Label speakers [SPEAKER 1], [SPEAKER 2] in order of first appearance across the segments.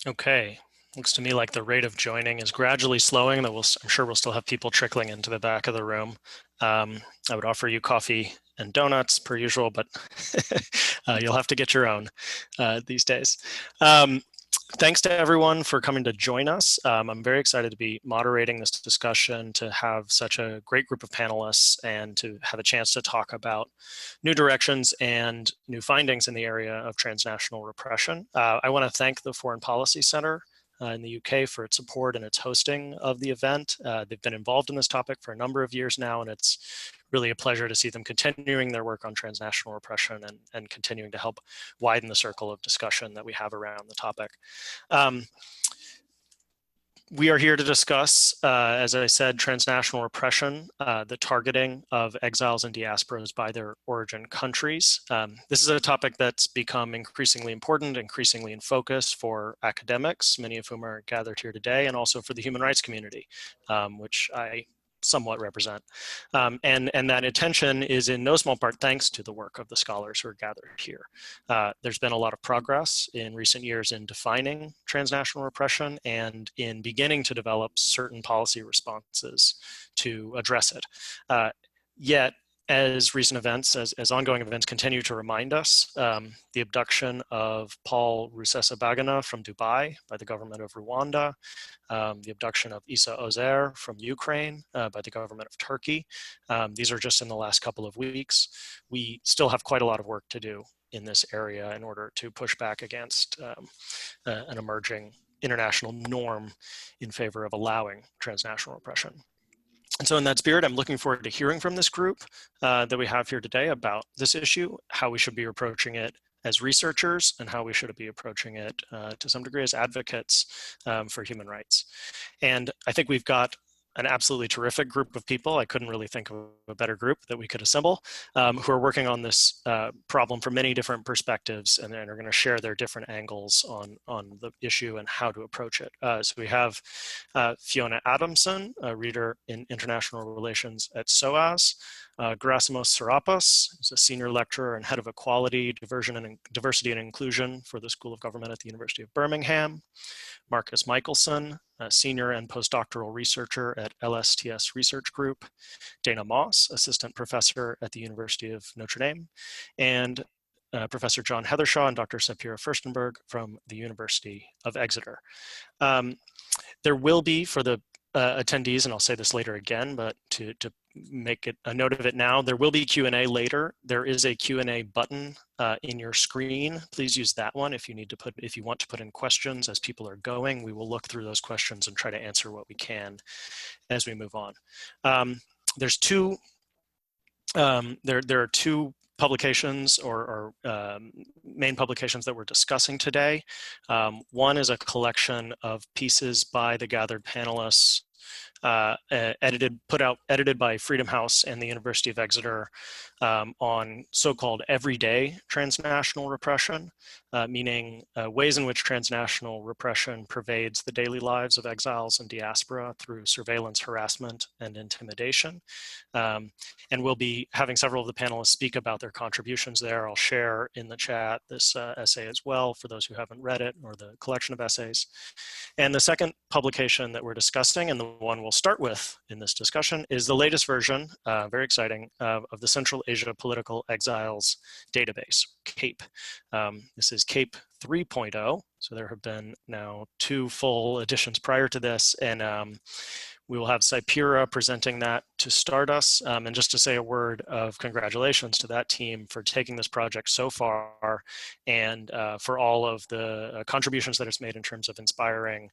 [SPEAKER 1] Okay, looks to me like the rate of joining is gradually slowing, though I'm sure we'll still have people trickling into the back of the room. I would offer you coffee and donuts per usual, but you'll have to get your own these days. Thanks to everyone for coming to join us. I'm very excited to be moderating this discussion, to have such a great group of panelists, and to have a chance to talk about new directions and new findings in the area of transnational repression. I want to thank the Foreign Policy Center in the UK for its support and its hosting of the event. They've been involved in this topic for a number of years now, and it's really a pleasure to see them continuing their work on transnational repression and continuing to help widen the circle of discussion that we have around the topic. We are here to discuss, as I said, transnational repression, the targeting of exiles and diasporas by their origin countries. This is a topic that's become increasingly important, increasingly in focus for academics, many of whom are gathered here today, and also for the human rights community, which I somewhat represent. And that attention is in no small part thanks to the work of the scholars who are gathered here. There's been a lot of progress in recent years in defining transnational repression and in beginning to develop certain policy responses to address it. Yet, as recent events, as ongoing events continue to remind us, the abduction of Paul Rusesabagina from Dubai by the government of Rwanda, the abduction of Issa Ozer from Ukraine by the government of Turkey. These are just in the last couple of weeks. We still have quite a lot of work to do in this area in order to push back against an emerging international norm in favor of allowing transnational repression. And so in that spirit, I'm looking forward to hearing from this group that we have here today about this issue, how we should be approaching it as researchers, and how we should be approaching it to some degree as advocates for human rights. And I think we've got an absolutely terrific group of people. I couldn't really think of a better group that we could assemble who are working on this problem from many different perspectives, and then are going to share their different angles on the issue and how to approach it. So we have Fiona Adamson, a reader in international relations at SOAS, Gerasimos Serapis, who's a senior lecturer and head of equality, diversity and inclusion for the School of Government at the University of Birmingham, Marcus Michelson, a senior and postdoctoral researcher at LSTS Research Group, Dana Moss, assistant professor at the University of Notre Dame, and Professor John Heathershaw and Dr. Sapira Furstenberg from the University of Exeter. There will be, for the attendees, and I'll say this later again, but to make it a note of it now, there will be Q&A later. There is a Q&A button in your screen. Please use that one if you want to put in questions as people are going. We will look through those questions and try to answer what we can as we move on. There are two publications or main publications that we're discussing today. One is a collection of pieces by the gathered panelists, edited by Freedom House and the University of Exeter on so-called everyday transnational repression, meaning ways in which transnational repression pervades the daily lives of exiles and diaspora through surveillance, harassment, and intimidation. And we'll be having several of the panelists speak about their contributions there. I'll share in the chat this essay as well for those who haven't read it, or the collection of essays. And the second publication that we're discussing, and the one we'll start with in this discussion, is the latest version, very exciting, of the Central Asia Political Exiles database, CAPE. This is CAPE 3.0, so there have been now 2 full editions prior to this, and we will have Sapira presenting that to start us. And just to say a word of congratulations to that team for taking this project so far, and for all of the contributions that it's made in terms of inspiring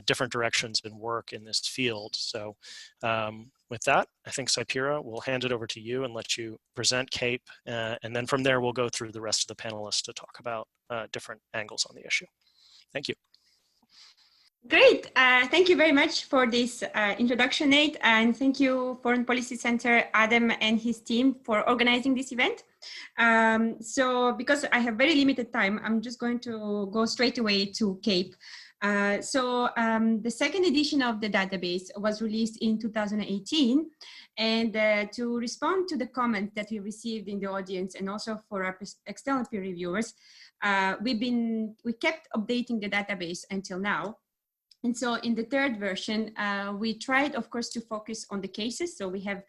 [SPEAKER 1] different directions in work in this field. So with that, I think Sapira, we'll hand it over to you and let you present CAPE. And then from there, we'll go through the rest of the panelists to talk about different angles on the issue. Thank you.
[SPEAKER 2] Great. Thank you very much for this introduction, Nate. And thank you, Foreign Policy Center, Adam and his team for organizing this event. So because I have very limited time, I'm just going to go straight away to CAPE. The second edition of the database was released in 2018. And to respond to the comments that we received in the audience and also for our external peer reviewers, we kept updating the database until now. And so in the third version, we tried, of course, to focus on the cases. So we have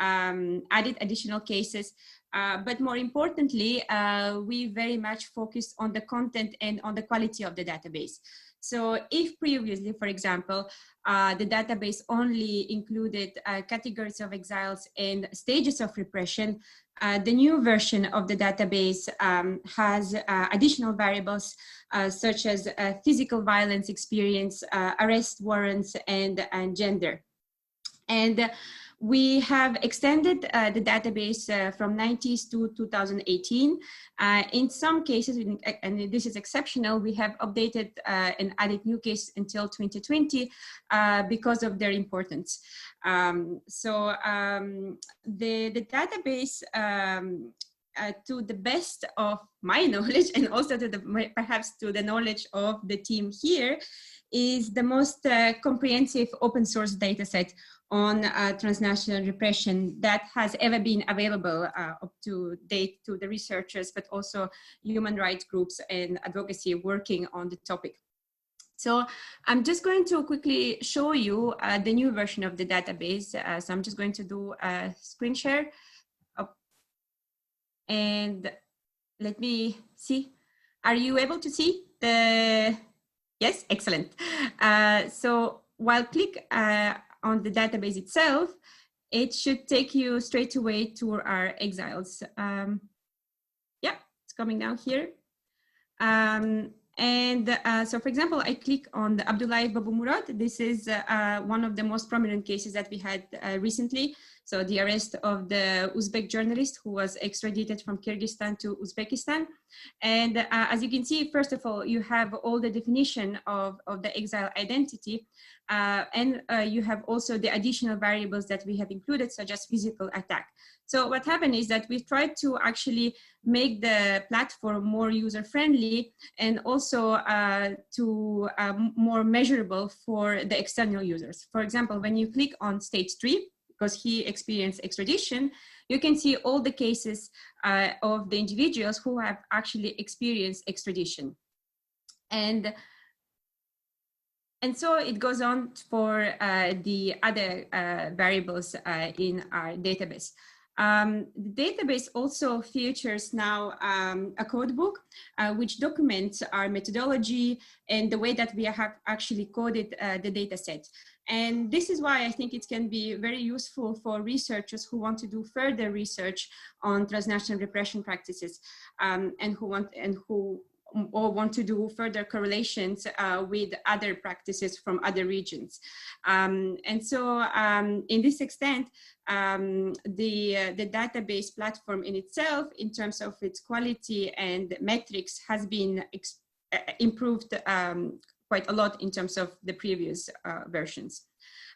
[SPEAKER 2] added additional cases, but more importantly, we very much focused on the content and on the quality of the database. So if previously, for example, the database only included categories of exiles and stages of repression, the new version of the database has additional variables such as physical violence experience, arrest warrants, and gender. And we have extended the database from 90s to 2018. In some cases, and this is exceptional, we have updated and added new cases until 2020 because of their importance. The database, to the best of my knowledge and also to perhaps to the knowledge of the team here, is the most comprehensive open source data set on transnational repression that has ever been available up to date to the researchers, but also human rights groups and advocacy working on the topic. So I'm just going to quickly show you the new version of the database. So I'm just going to do a screen share. And let me see. Are you able to see the? Yes, excellent. So while click on the database itself, it should take you straight away to our exiles. Yeah, it's coming down here. So for example, I click on the Abdullahi Babu Murad. This is one of the most prominent cases that we had recently. So the arrest of the Uzbek journalist who was extradited from Kyrgyzstan to Uzbekistan. And as you can see, first of all, you have all the definition of the exile identity. And you have also the additional variables that we have included, such as physical attack. So what happened is that we've tried to actually make the platform more user-friendly and also more measurable for the external users. For example, when you click on stage 3, because he experienced extradition, you can see all the cases of the individuals who have actually experienced extradition. And so it goes on for the other variables in our database. The database also features now a codebook which documents our methodology and the way that we have actually coded the data set. And this is why I think it can be very useful for researchers who want to do further research on transnational repression practices and who want to do further correlations with other practices from other regions. And so in this extent, the database platform in itself, in terms of its quality and metrics, has been improved quite a lot in terms of the previous versions.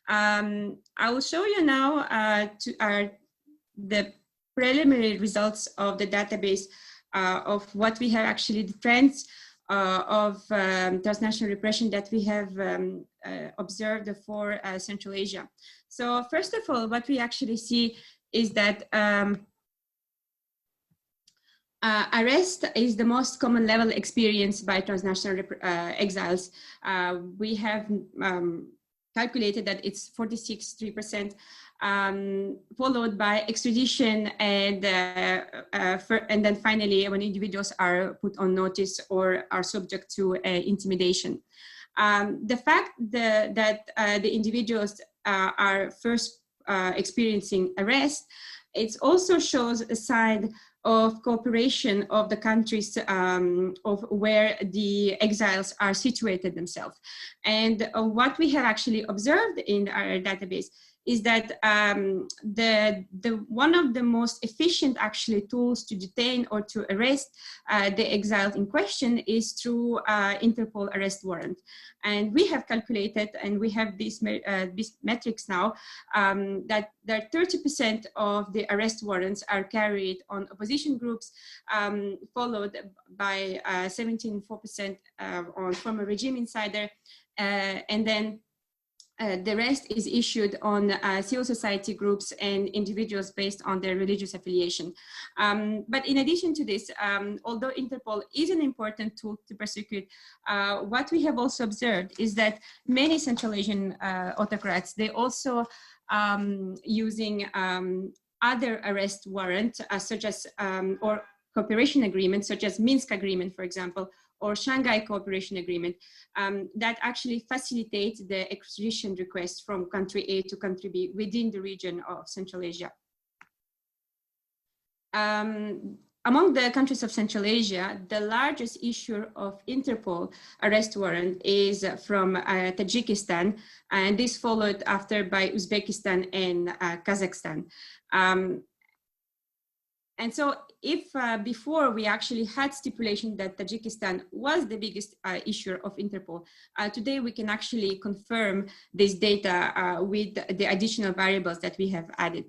[SPEAKER 2] I will show you now the preliminary results of the database of what we have actually, the trends of transnational repression that we have observed for Central Asia. So first of all, what we actually see is that arrest is the most common level experienced by transnational exiles. We have calculated that it's 46.3%, followed by extradition, and then finally when individuals are put on notice or are subject to intimidation. The fact that the individuals are first experiencing arrest, it also shows a sign of cooperation of the countries of where the exiles are situated themselves. And what we have actually observed in our database is that one of the most efficient actually tools to detain or to arrest the exiled in question is through Interpol arrest warrant. And we have calculated, and we have these metrics now, that 30% of the arrest warrants are carried on opposition groups, followed by 17.4% on former regime insider, and then the rest is issued on civil society groups and individuals based on their religious affiliation. But in addition to this, although Interpol is an important tool to prosecute, what we have also observed is that many Central Asian autocrats, they also using other arrest warrants, such as, or cooperation agreements, such as Minsk Agreement, for example, or Shanghai Cooperation Agreement, that actually facilitate the extradition request from country A to country B within the region of Central Asia. Among the countries of Central Asia, the largest issuer of Interpol arrest warrant is from Tajikistan, and this followed after by Uzbekistan and Kazakhstan. And so if before we actually had stipulation that Tajikistan was the biggest issuer of Interpol, today we can actually confirm this data with the additional variables that we have added.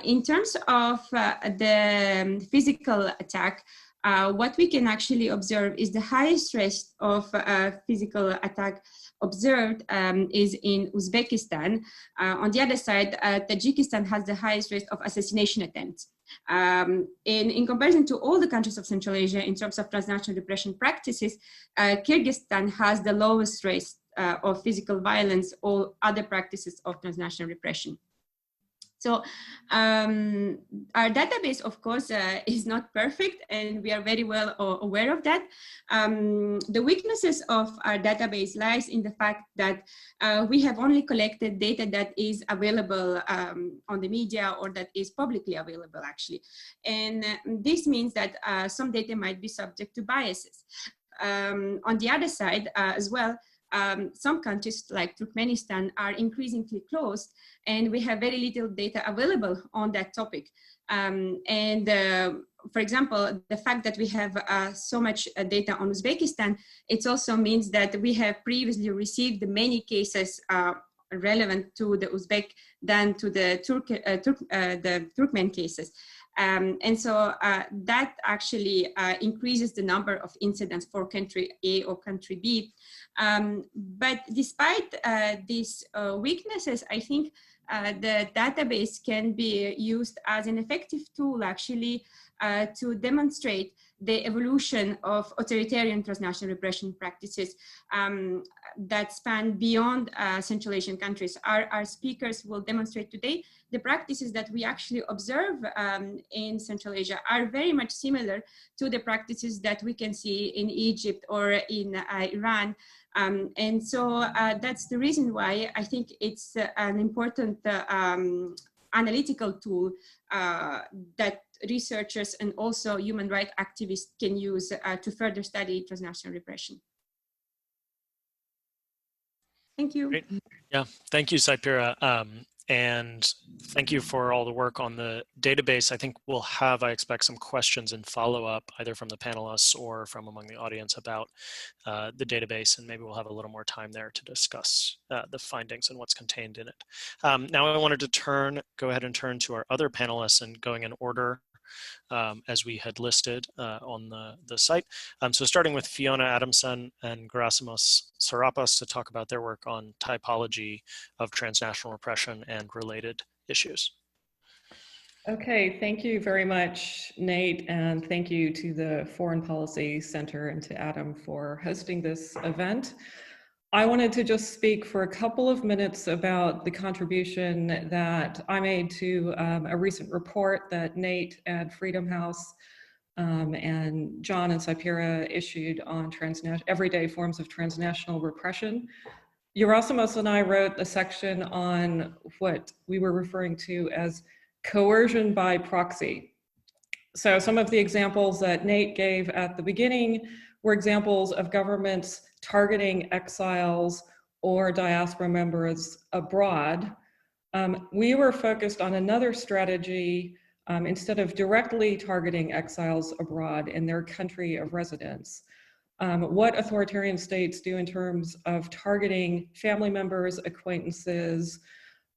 [SPEAKER 2] In terms of the physical attack, what we can actually observe is the highest risk of physical attack observed is in Uzbekistan. On the other side, Tajikistan has the highest risk of assassination attempts. In comparison to all the countries of Central Asia in terms of transnational repression practices, Kyrgyzstan has the lowest risk of physical violence, all other practices of transnational repression. So our database, of course, is not perfect, and we are very well aware of that. The weaknesses of our database lies in the fact that we have only collected data that is available on the media or that is publicly available, actually. And this means that some data might be subject to biases. On the other side as well, some countries like Turkmenistan are increasingly closed, and we have very little data available on that topic. For example, the fact that we have so much data on Uzbekistan, it also means that we have previously received many cases relevant to the Uzbek than to the Turkmen cases. And so that actually increases the number of incidents for country A or country B. But despite these weaknesses, I think the database can be used as an effective tool actually to demonstrate the evolution of authoritarian transnational repression practices that span beyond Central Asian countries. Our speakers will demonstrate today the practices that we actually observe in Central Asia are very much similar to the practices that we can see in Egypt or in Iran. And so that's the reason why I think it's an important analytical tool that researchers and also human rights activists can use to further study transnational repression. Thank you.
[SPEAKER 1] Great. Yeah, thank you, Saipira. And thank you for all the work on the database. I think we'll have, I expect, some questions and follow-up either from the panelists or from among the audience about the database, and maybe we'll have a little more time there to discuss the findings and what's contained in it. Now I wanted to go ahead and turn to our other panelists and going in order as we had listed on the site. So starting with Fiona Adamson and Gerasimos Sarapas to talk about their work on typology of transnational repression and related issues.
[SPEAKER 3] Okay, thank you very much, Nate, and thank you to the Foreign Policy Center and to Adam for hosting this event. I wanted to just speak for a couple of minutes about the contribution that I made to a recent report that Nate at Freedom House and John and Saipira issued on everyday forms of transnational repression. Gerasimos and I wrote a section on what we were referring to as coercion by proxy. So some of the examples that Nate gave at the beginning were examples of governments targeting exiles or diaspora members abroad We were focused on another strategy. Instead of directly targeting exiles abroad in their country of residence, what authoritarian states do in terms of targeting family members, acquaintances,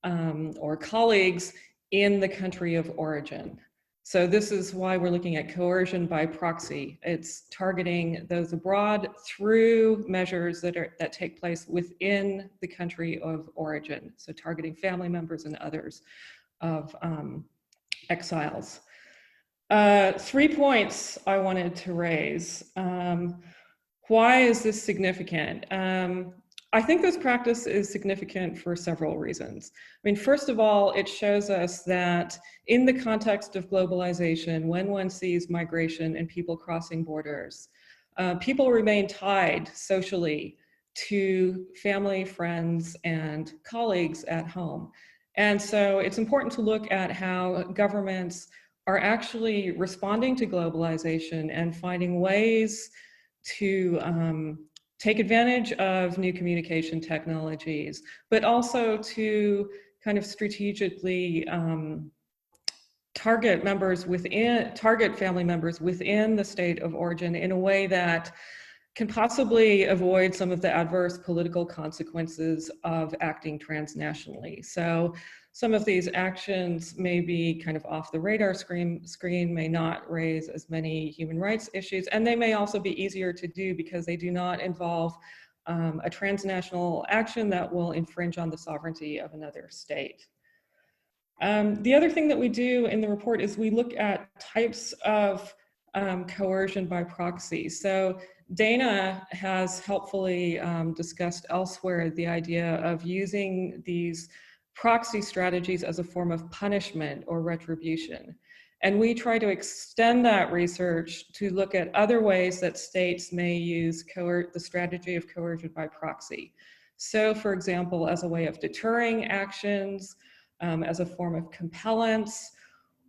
[SPEAKER 3] or colleagues in the country of origin. So this is why we're looking at coercion by proxy. It's targeting those abroad through measures that take place within the country of origin. So targeting family members and others of exiles. 3 points I wanted to raise. Why is this significant? I think this practice is significant for several reasons. I mean, first of all, it shows us that in the context of globalization, when one sees migration and people crossing borders, people remain tied socially to family, friends, and colleagues at home. And so it's important to look at how governments are actually responding to globalization and finding ways to take advantage of new communication technologies, but also to kind of strategically target family members within the state of origin in a way that can possibly avoid some of the adverse political consequences of acting transnationally. So some of these actions may be kind of off the radar screen, may not raise as many human rights issues, and they may also be easier to do because they do not involve a transnational action that will infringe on the sovereignty of another state. The other thing that we do in the report is we look at types of coercion by proxy. So Dana has helpfully discussed elsewhere the idea of using these proxy strategies as a form of punishment or retribution. And we try to extend that research to look at other ways that states may use the strategy of coercion by proxy. So for example, as a way of deterring actions, as a form of compellence,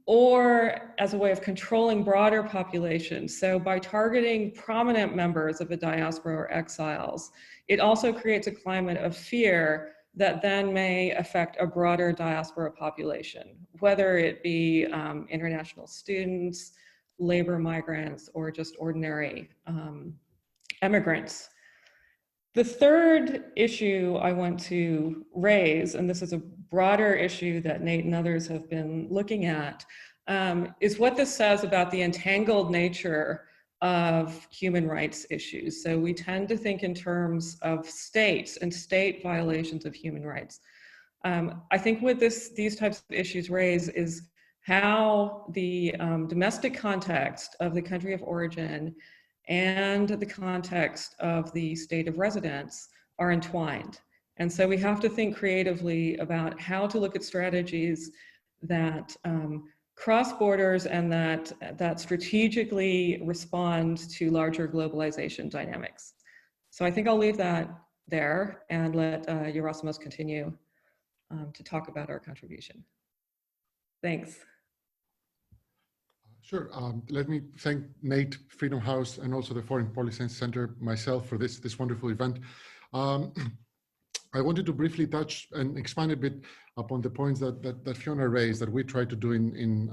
[SPEAKER 3] or as a way of controlling broader populations. So by targeting prominent members of a diaspora or exiles, it also creates a climate of fear that then may affect a broader diaspora population, whether it be international students, labor migrants, or just ordinary immigrants. The third issue I want to raise, and this is a broader issue that Nate and others have been looking at, is what this says about the entangled nature of human rights issues. So we tend to think in terms of states and state violations of human rights. I think what these types of issues raise is how the domestic context of the country of origin and the context of the state of residence are entwined. And so we have to think creatively about how to look at strategies that cross borders and that strategically respond to larger globalization dynamics. So I think I'll leave that there and let Gerasimos continue to talk about our contribution. Thanks.
[SPEAKER 4] Sure. Let me thank Nate, Freedom House, and also the Foreign Policy Center myself for this wonderful event. I wanted to briefly touch and expand a bit upon the points that Fiona raised that we try to do in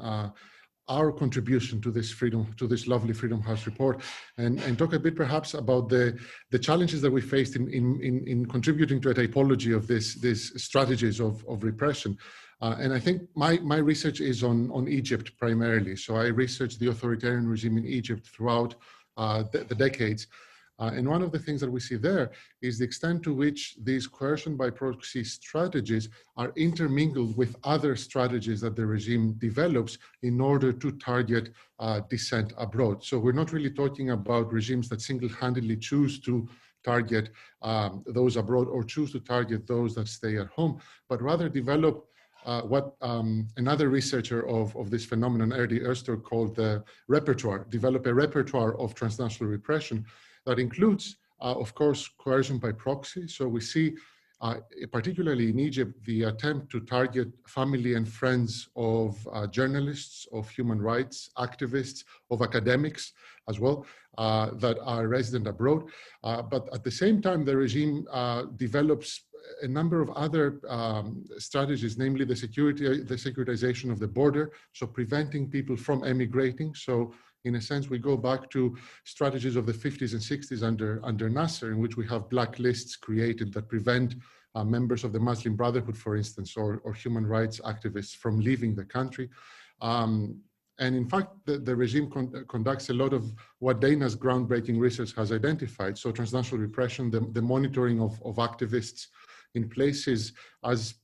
[SPEAKER 4] our contribution to this lovely Freedom House report, and talk a bit perhaps about the challenges that we faced in contributing to a typology of these strategies of repression. And I think my research is on Egypt primarily. So I researched the authoritarian regime in Egypt throughout the decades. And one of the things that we see there is the extent to which these coercion by proxy strategies are intermingled with other strategies that the regime develops in order to target dissent abroad. So we're not really talking about regimes that single-handedly choose to target those abroad or choose to target those that stay at home, but rather develop what another researcher of this phenomenon, Erdi Oester, called the repertoire, develop a repertoire of transnational repression that includes, of course, coercion by proxy. So we see, particularly in Egypt, the attempt to target family and friends of journalists, of human rights activists, of academics as well, that are resident abroad. But at the same time, the regime develops a number of other strategies, namely the securitization of the border, so preventing people from emigrating. So in a sense, we go back to strategies of the 50s and 60s under Nasser, in which we have blacklists created that prevent members of the Muslim Brotherhood, for instance, or human rights activists from leaving the country. And in fact, the regime conducts a lot of what Dana's groundbreaking research has identified. So transnational repression, the monitoring of activists in places as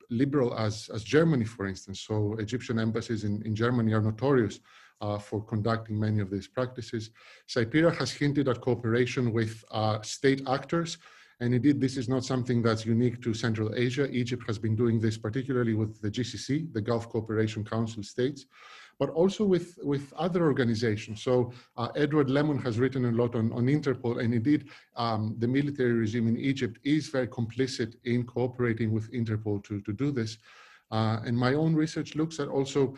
[SPEAKER 4] liberal as Germany, for instance. So Egyptian embassies in Germany are notorious for conducting many of these practices. Saipira has hinted at cooperation with state actors. And indeed, this is not something that's unique to Central Asia. Egypt has been doing this particularly with the GCC, the Gulf Cooperation Council states, but also with other organizations. So Edward Lemon has written a lot on Interpol, and indeed, the military regime in Egypt is very complicit in cooperating with Interpol to do this. And my own research looks at also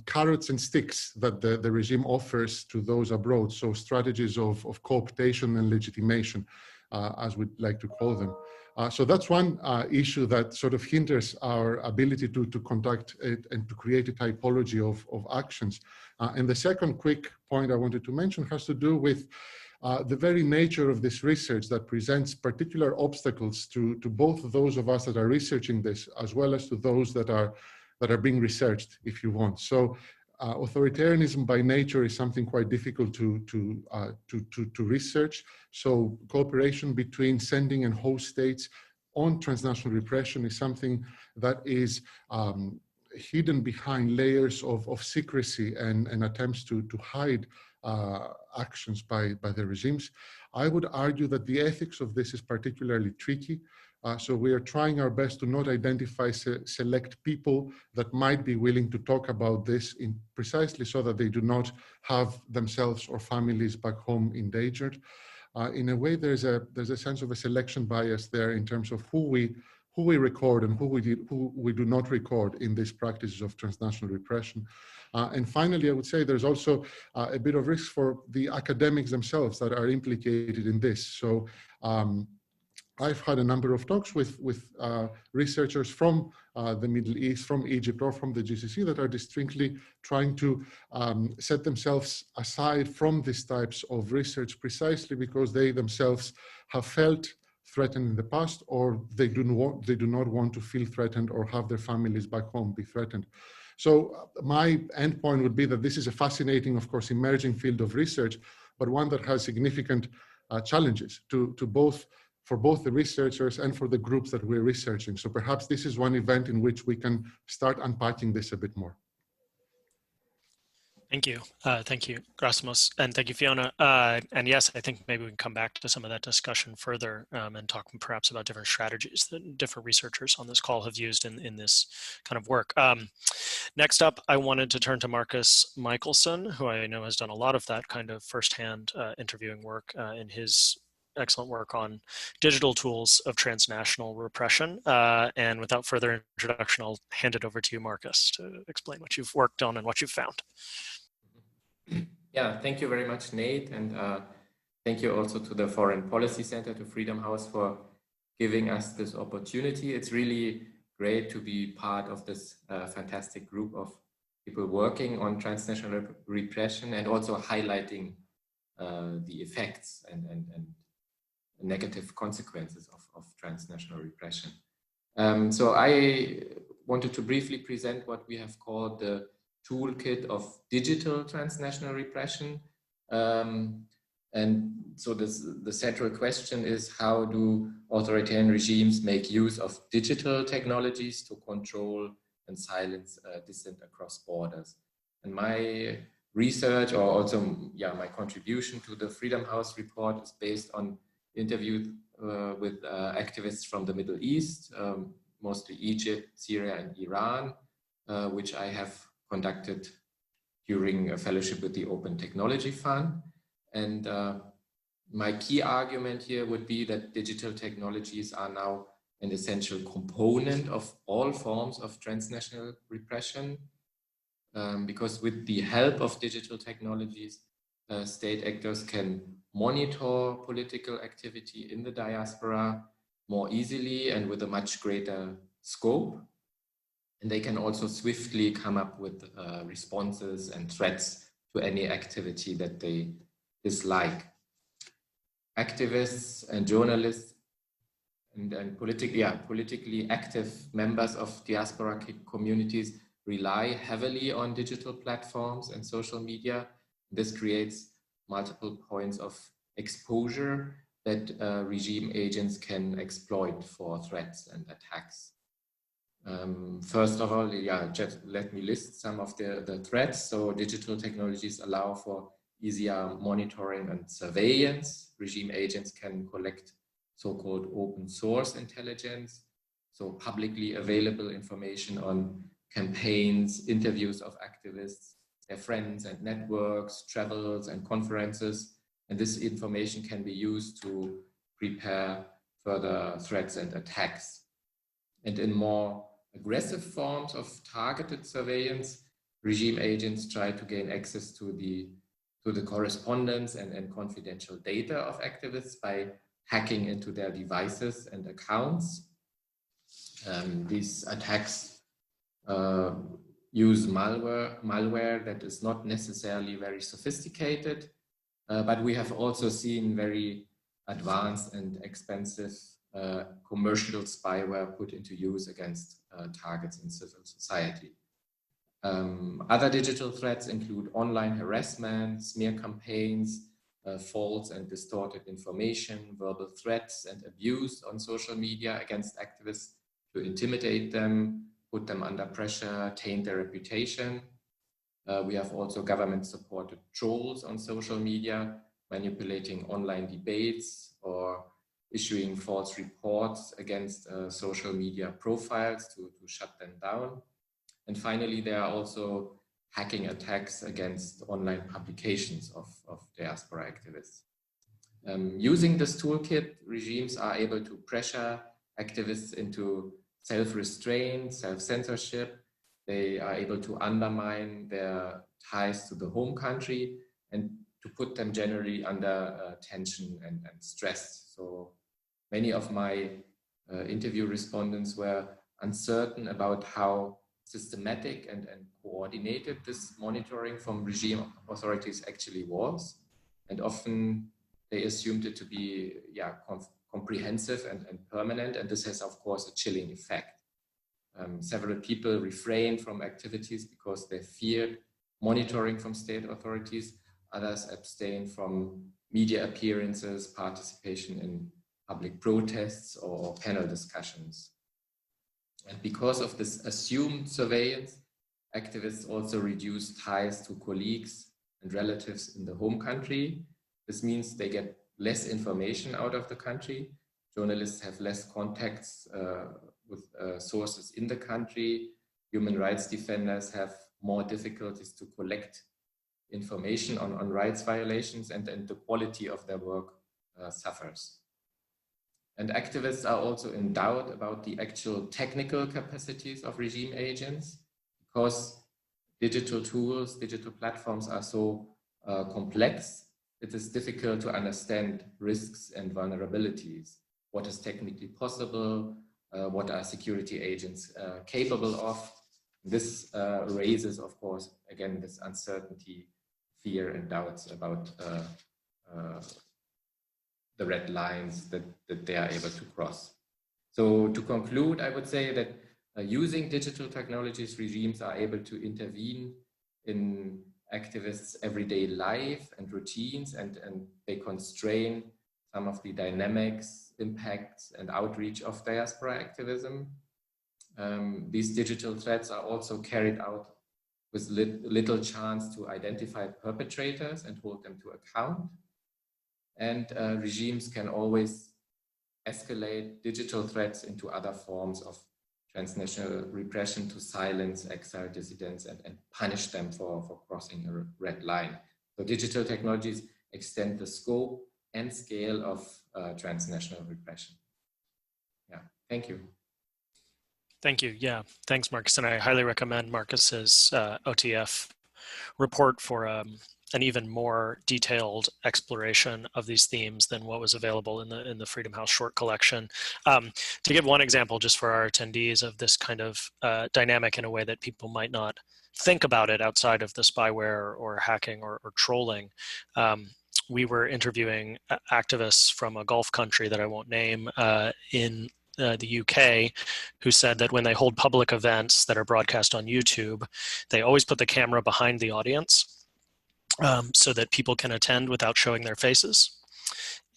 [SPEAKER 4] carrots and sticks that the regime offers to those abroad. So strategies of cooptation and legitimation, as we'd like to call them. So that's one issue that sort of hinders our ability to conduct it and to create a typology of actions. And the second quick point I wanted to mention has to do with the very nature of this research that presents particular obstacles to both those of us that are researching this, as well as to those that are being researched, if you want. So authoritarianism by nature is something quite difficult to research. So cooperation between sending and host states on transnational repression is something that is hidden behind layers of secrecy and attempts to hide actions by the regimes. I would argue that the ethics of this is particularly tricky. So we are trying our best to not identify select people that might be willing to talk about this precisely so that they do not have themselves or families back home endangered. In a way, there's a sense of a selection bias there in terms of who we record and who we do not record in these practices of transnational repression. And finally, I would say there's also a bit of risk for the academics themselves that are implicated in this. So I've had a number of talks with researchers from the Middle East, from Egypt, or from the GCC that are distinctly trying to set themselves aside from these types of research precisely because they themselves have felt threatened in the past, or they do not want to feel threatened or have their families back home be threatened. So my endpoint would be that this is a fascinating, of course, emerging field of research, but one that has significant challenges for both the researchers and for the groups that we're researching. So perhaps this is one event in which we can start unpacking this a bit more.
[SPEAKER 1] Thank you. Thank you, Grasimus, and thank you, Fiona. And yes, I think maybe we can come back to some of that discussion further and talk perhaps about different strategies that different researchers on this call have used in this kind of work. Next up, I wanted to turn to Marcus Michelson, who I know has done a lot of that kind of firsthand interviewing work in his excellent work on digital tools of transnational repression. And without further introduction, I'll hand it over to you, Marcus, to explain what you've worked on and what you've found.
[SPEAKER 5] Yeah, thank you very much, Nate. And thank you also to the Foreign Policy Center, to Freedom House, for giving us this opportunity. It's really great to be part of this fantastic group of people working on transnational repression and also highlighting the effects and negative consequences of transnational repression. So I wanted to briefly present what we have called the toolkit of digital transnational repression. And so the central question is, how do authoritarian regimes make use of digital technologies to control and silence dissent across borders? And my research, or also my contribution to the Freedom House report, is based on interviews with activists from the Middle East, mostly Egypt, Syria, and Iran, which I have conducted during a fellowship with the Open Technology Fund. And my key argument here would be that digital technologies are now an essential component of all forms of transnational repression, because with the help of digital technologies, state actors can monitor political activity in the diaspora, more easily and with a much greater scope. And they can also swiftly come up with responses and threats to any activity that they dislike. Activists and journalists and politically active members of diaspora communities rely heavily on digital platforms and social media. This creates multiple points of exposure that regime agents can exploit for threats and attacks. First of all, just let me list some of the threats. So digital technologies allow for easier monitoring and surveillance. Regime agents can collect so-called open source intelligence, so publicly available information on campaigns, interviews of activists, their friends and networks, travels and conferences. And this information can be used to prepare further threats and attacks. And in more aggressive forms of targeted surveillance, regime agents try to gain access to the correspondence and confidential data of activists by hacking into their devices and accounts. These attacks use malware that is not necessarily very sophisticated, but we have also seen very advanced and expensive commercial spyware put into use against targets in civil society. Other digital threats include online harassment, smear campaigns, false and distorted information, verbal threats and abuse on social media against activists to intimidate them, put them under pressure, taint their reputation. We have also government-supported trolls on social media, manipulating online debates or issuing false reports against social media profiles to shut them down. And finally, there are also hacking attacks against online publications of diaspora activists. Using this toolkit, regimes are able to pressure activists into self-restraint, self-censorship. They are able to undermine their ties to the home country and to put them generally under tension and stress. So many of my interview respondents were uncertain about how systematic and coordinated this monitoring from regime authorities actually was. And often they assumed it to be comprehensive and permanent. And this has, of course, a chilling effect. Several people refrained from activities because they feared monitoring from state authorities. Others abstained from media appearances, participation in public protests or panel discussions. And because of this assumed surveillance, activists also reduce ties to colleagues and relatives in the home country. This means they get less information out of the country. Journalists have less contacts with sources in the country. Human rights defenders have more difficulties to collect information on rights violations, and the quality of their work suffers. And activists are also in doubt about the actual technical capacities of regime agents, because digital tools, digital platforms are so complex. It is difficult to understand risks and vulnerabilities. What is technically possible? What are security agents capable of? This raises, of course, again, this uncertainty, fear, and doubts about the red lines that they are able to cross. So to conclude, I would say that using digital technologies, regimes are able to intervene in activists' everyday life and routines, and they constrain some of the dynamics, impacts, and outreach of diaspora activism. These digital threats are also carried out with little chance to identify perpetrators and hold them to account. And regimes can always escalate digital threats into other forms of transnational repression to silence exiled dissidents and punish them for crossing a red line. So digital technologies extend the scope and scale of transnational repression. Yeah, thank you.
[SPEAKER 1] Thank you. Yeah, thanks, Marcus. And I highly recommend Marcus's OTF report for an even more detailed exploration of these themes than what was available in the Freedom House short collection. To give one example, just for our attendees, of this kind of dynamic in a way that people might not think about it outside of the spyware or hacking or trolling. We were interviewing activists from a Gulf country that I won't name in the UK, who said that when they hold public events that are broadcast on YouTube, they always put the camera behind the audience so that people can attend without showing their faces.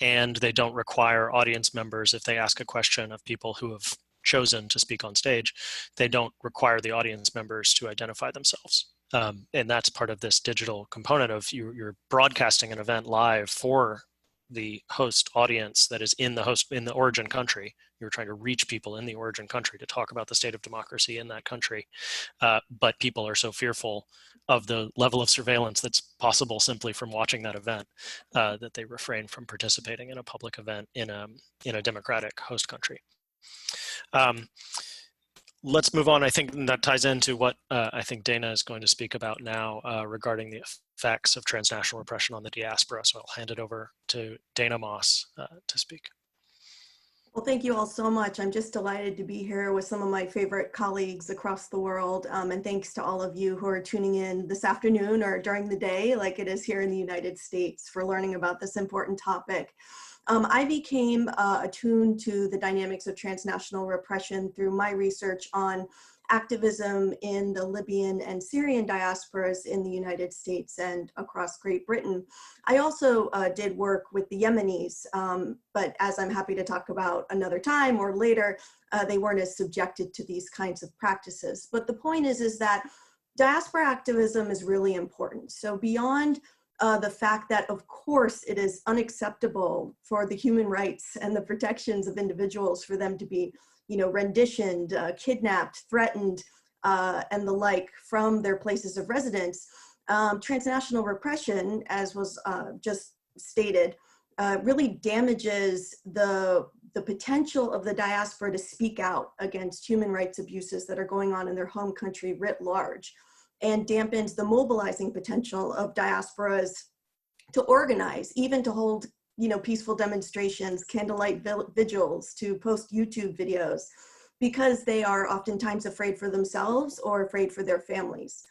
[SPEAKER 1] And they don't require audience members, if they ask a question of people who have chosen to speak on stage, they don't require the audience members to identify themselves. And that's part of this digital component of you're broadcasting an event live for the host audience that is in the origin country. You're trying to reach people in the origin country to talk about the state of democracy in that country. But people are so fearful of the level of surveillance that's possible simply from watching that event that they refrain from participating in a public event in a democratic host country. Let's move on. I think that ties into what I think Dana is going to speak about now regarding the effects of transnational repression on the diaspora. So I'll hand it over to Dana Moss to speak.
[SPEAKER 6] Well, thank you all so much. I'm just delighted to be here with some of my favorite colleagues across the world. And thanks to all of you who are tuning in this afternoon or during the day, like it is here in the United States, for learning about this important topic. I became attuned to the dynamics of transnational repression through my research on activism in the Libyan and Syrian diasporas in the United States and across Great Britain. I also did work with the Yemenis, but as I'm happy to talk about another time or later, they weren't as subjected to these kinds of practices. But the point is that diaspora activism is really important. So beyond the fact that, of course, it is unacceptable for the human rights and the protections of individuals for them to be, renditioned, kidnapped, threatened, and the like from their places of residence. Transnational repression, as was just stated, really damages the potential of the diaspora to speak out against human rights abuses that are going on in their home country writ large, and dampens the mobilizing potential of diasporas to organize, even to hold, peaceful demonstrations, candlelight vigils, to post YouTube videos, because they are oftentimes afraid for themselves or afraid for their families.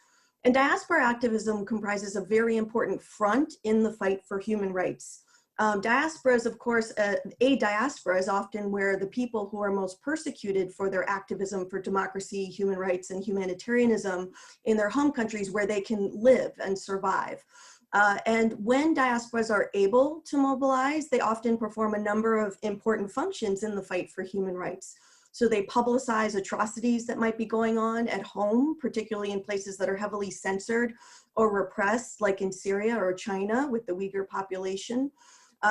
[SPEAKER 6] And diaspora activism comprises a very important front in the fight for human rights. Diasporas, of course, a diaspora is often where the people who are most persecuted for their activism for democracy, human rights, and humanitarianism in their home countries, where they can live and survive. And when diasporas are able to mobilize, they often perform a number of important functions in the fight for human rights. So they publicize atrocities that might be going on at home, particularly in places that are heavily censored or repressed, like in Syria or China with the Uyghur population.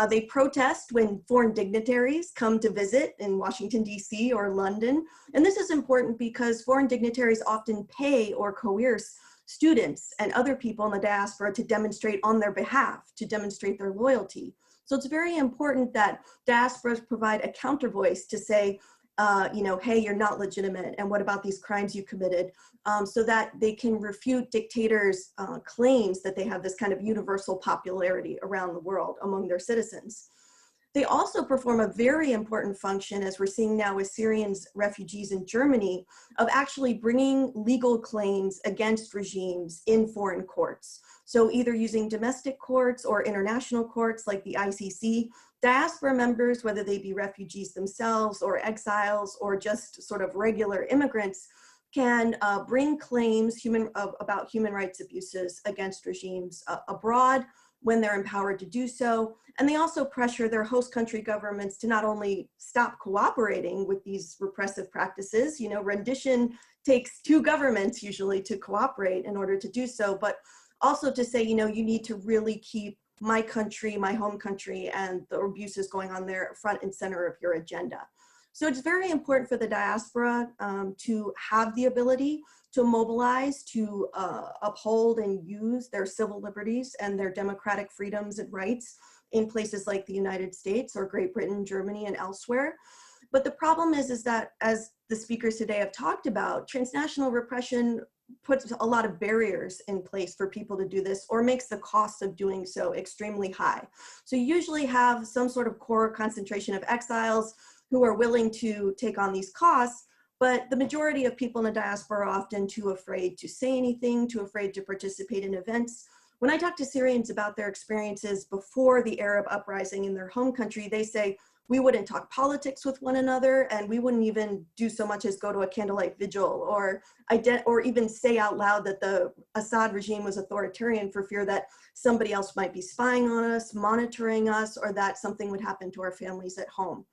[SPEAKER 6] They protest when foreign dignitaries come to visit in Washington, D.C. or London. And this is important because foreign dignitaries often pay or coerce students and other people in the diaspora to demonstrate on their behalf, to demonstrate their loyalty. So it's very important that diasporas provide a counter voice to say, hey, you're not legitimate, and what about these crimes you committed, so that they can refute dictators' claims that they have this kind of universal popularity around the world among their citizens. They also perform a very important function, as we're seeing now with Syrian refugees in Germany, of actually bringing legal claims against regimes in foreign courts. So either using domestic courts or international courts like the ICC, diaspora members, whether they be refugees themselves or exiles or just sort of regular immigrants, can bring claims about human rights abuses against regimes abroad when they're empowered to do so. And they also pressure their host country governments to not only stop cooperating with these repressive practices, rendition takes two governments usually to cooperate in order to do so, but also to say, you need to really keep my country, my home country, and the abuses going on there front and center of your agenda. So it's very important for the diaspora to have the ability to mobilize, to uphold and use their civil liberties and their democratic freedoms and rights in places like the United States or Great Britain, Germany, and elsewhere. But the problem is that, as the speakers today have talked about, transnational repression puts a lot of barriers in place for people to do this, or makes the cost of doing so extremely high. So you usually have some sort of core concentration of exiles who are willing to take on these costs, but the majority of people in the diaspora are often too afraid to say anything, too afraid to participate in events. When I talk to Syrians about their experiences before the Arab uprising in their home country, they say, we wouldn't talk politics with one another, and we wouldn't even do so much as go to a candlelight vigil or even say out loud that the Assad regime was authoritarian for fear that somebody else might be spying on us, monitoring us, or that something would happen to our families at home.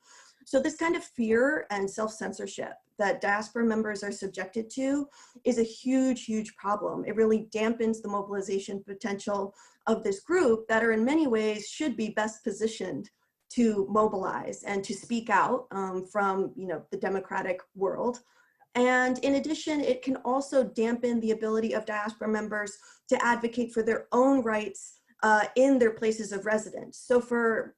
[SPEAKER 6] So this kind of fear and self-censorship that diaspora members are subjected to is a huge, huge problem. It really dampens the mobilization potential of this group that are in many ways should be best positioned to mobilize and to speak out from the democratic world. And in addition, it can also dampen the ability of diaspora members to advocate for their own rights in their places of residence. So for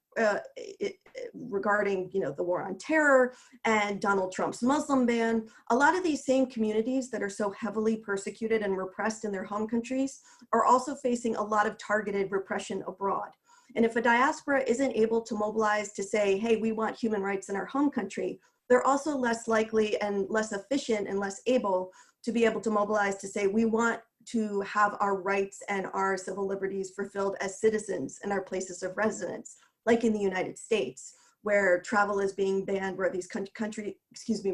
[SPEAKER 6] regarding the war on terror and Donald Trump's Muslim ban, a lot of these same communities that are so heavily persecuted and repressed in their home countries are also facing a lot of targeted repression abroad. And if a diaspora isn't able to mobilize to say, hey, we want human rights in our home country, they're also less likely and less efficient and less able to be able to mobilize to say, we want to have our rights and our civil liberties fulfilled as citizens in our places of residence, like in the United States, where travel is being banned, where these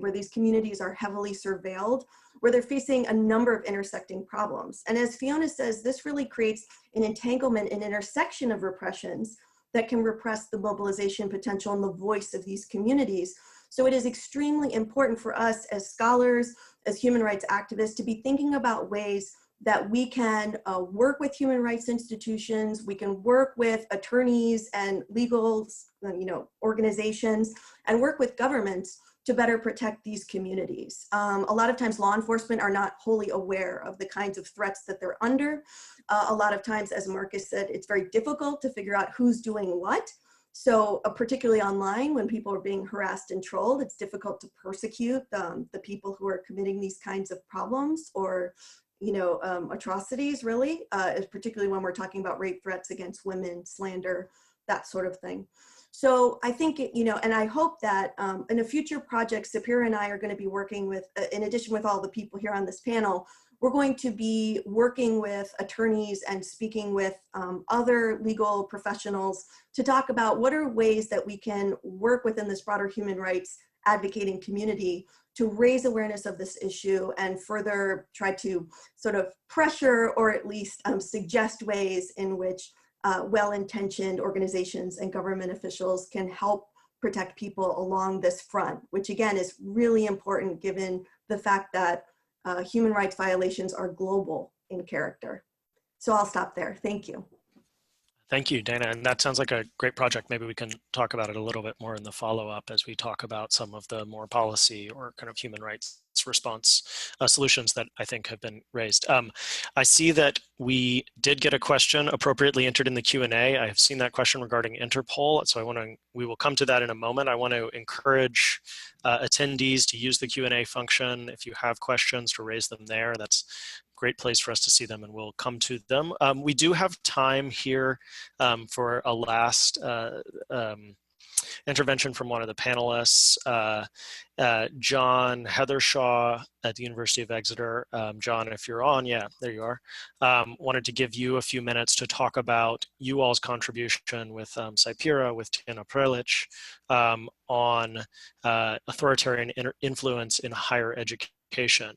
[SPEAKER 6] where these communities are heavily surveilled, where they're facing a number of intersecting problems. And as Fiona says, this really creates an entanglement, an intersection of repressions that can repress the mobilization potential and the voice of these communities. So it is extremely important for us as scholars, as human rights activists, to be thinking about ways that we can work with human rights institutions, we can work with attorneys and legal organizations, and work with governments to better protect these communities. A lot of times law enforcement are not wholly aware of the kinds of threats that they're under. A lot of times, as Marcus said, it's very difficult to figure out who's doing what. So particularly online, when people are being harassed and trolled, it's difficult to persecute the people who are committing these kinds of problems or atrocities, really, particularly when we're talking about rape threats against women, slander, that sort of thing. So I think, and I hope that in a future project, Sapira and I are going to be working with, in addition with all the people here on this panel, we're going to be working with attorneys and speaking with other legal professionals to talk about what are ways that we can work within this broader human rights advocating community to raise awareness of this issue and further try to sort of pressure or at least suggest ways in which well-intentioned organizations and government officials can help protect people along this front, which again is really important given the fact that human rights violations are global in character. So I'll stop there. Thank you.
[SPEAKER 1] Thank you, Dana. And that sounds like a great project. Maybe we can talk about it a little bit more in the follow-up as we talk about some of the more policy or kind of human rights response solutions that I think have been raised. I see that we did get a question appropriately entered in the Q&A. I have seen that question regarding Interpol, so we will come to that in a moment. I want to encourage attendees to use the Q&A function. If you have questions, to raise them there. That's a great place for us to see them, and we'll come to them. We do have time here for a last intervention from one of the panelists, John Heathershaw at the University of Exeter. John, if you're on, yeah, there you are. Wanted to give you a few minutes to talk about you all's contribution with Sapira, with Tina Prelic, on authoritarian influence in higher education.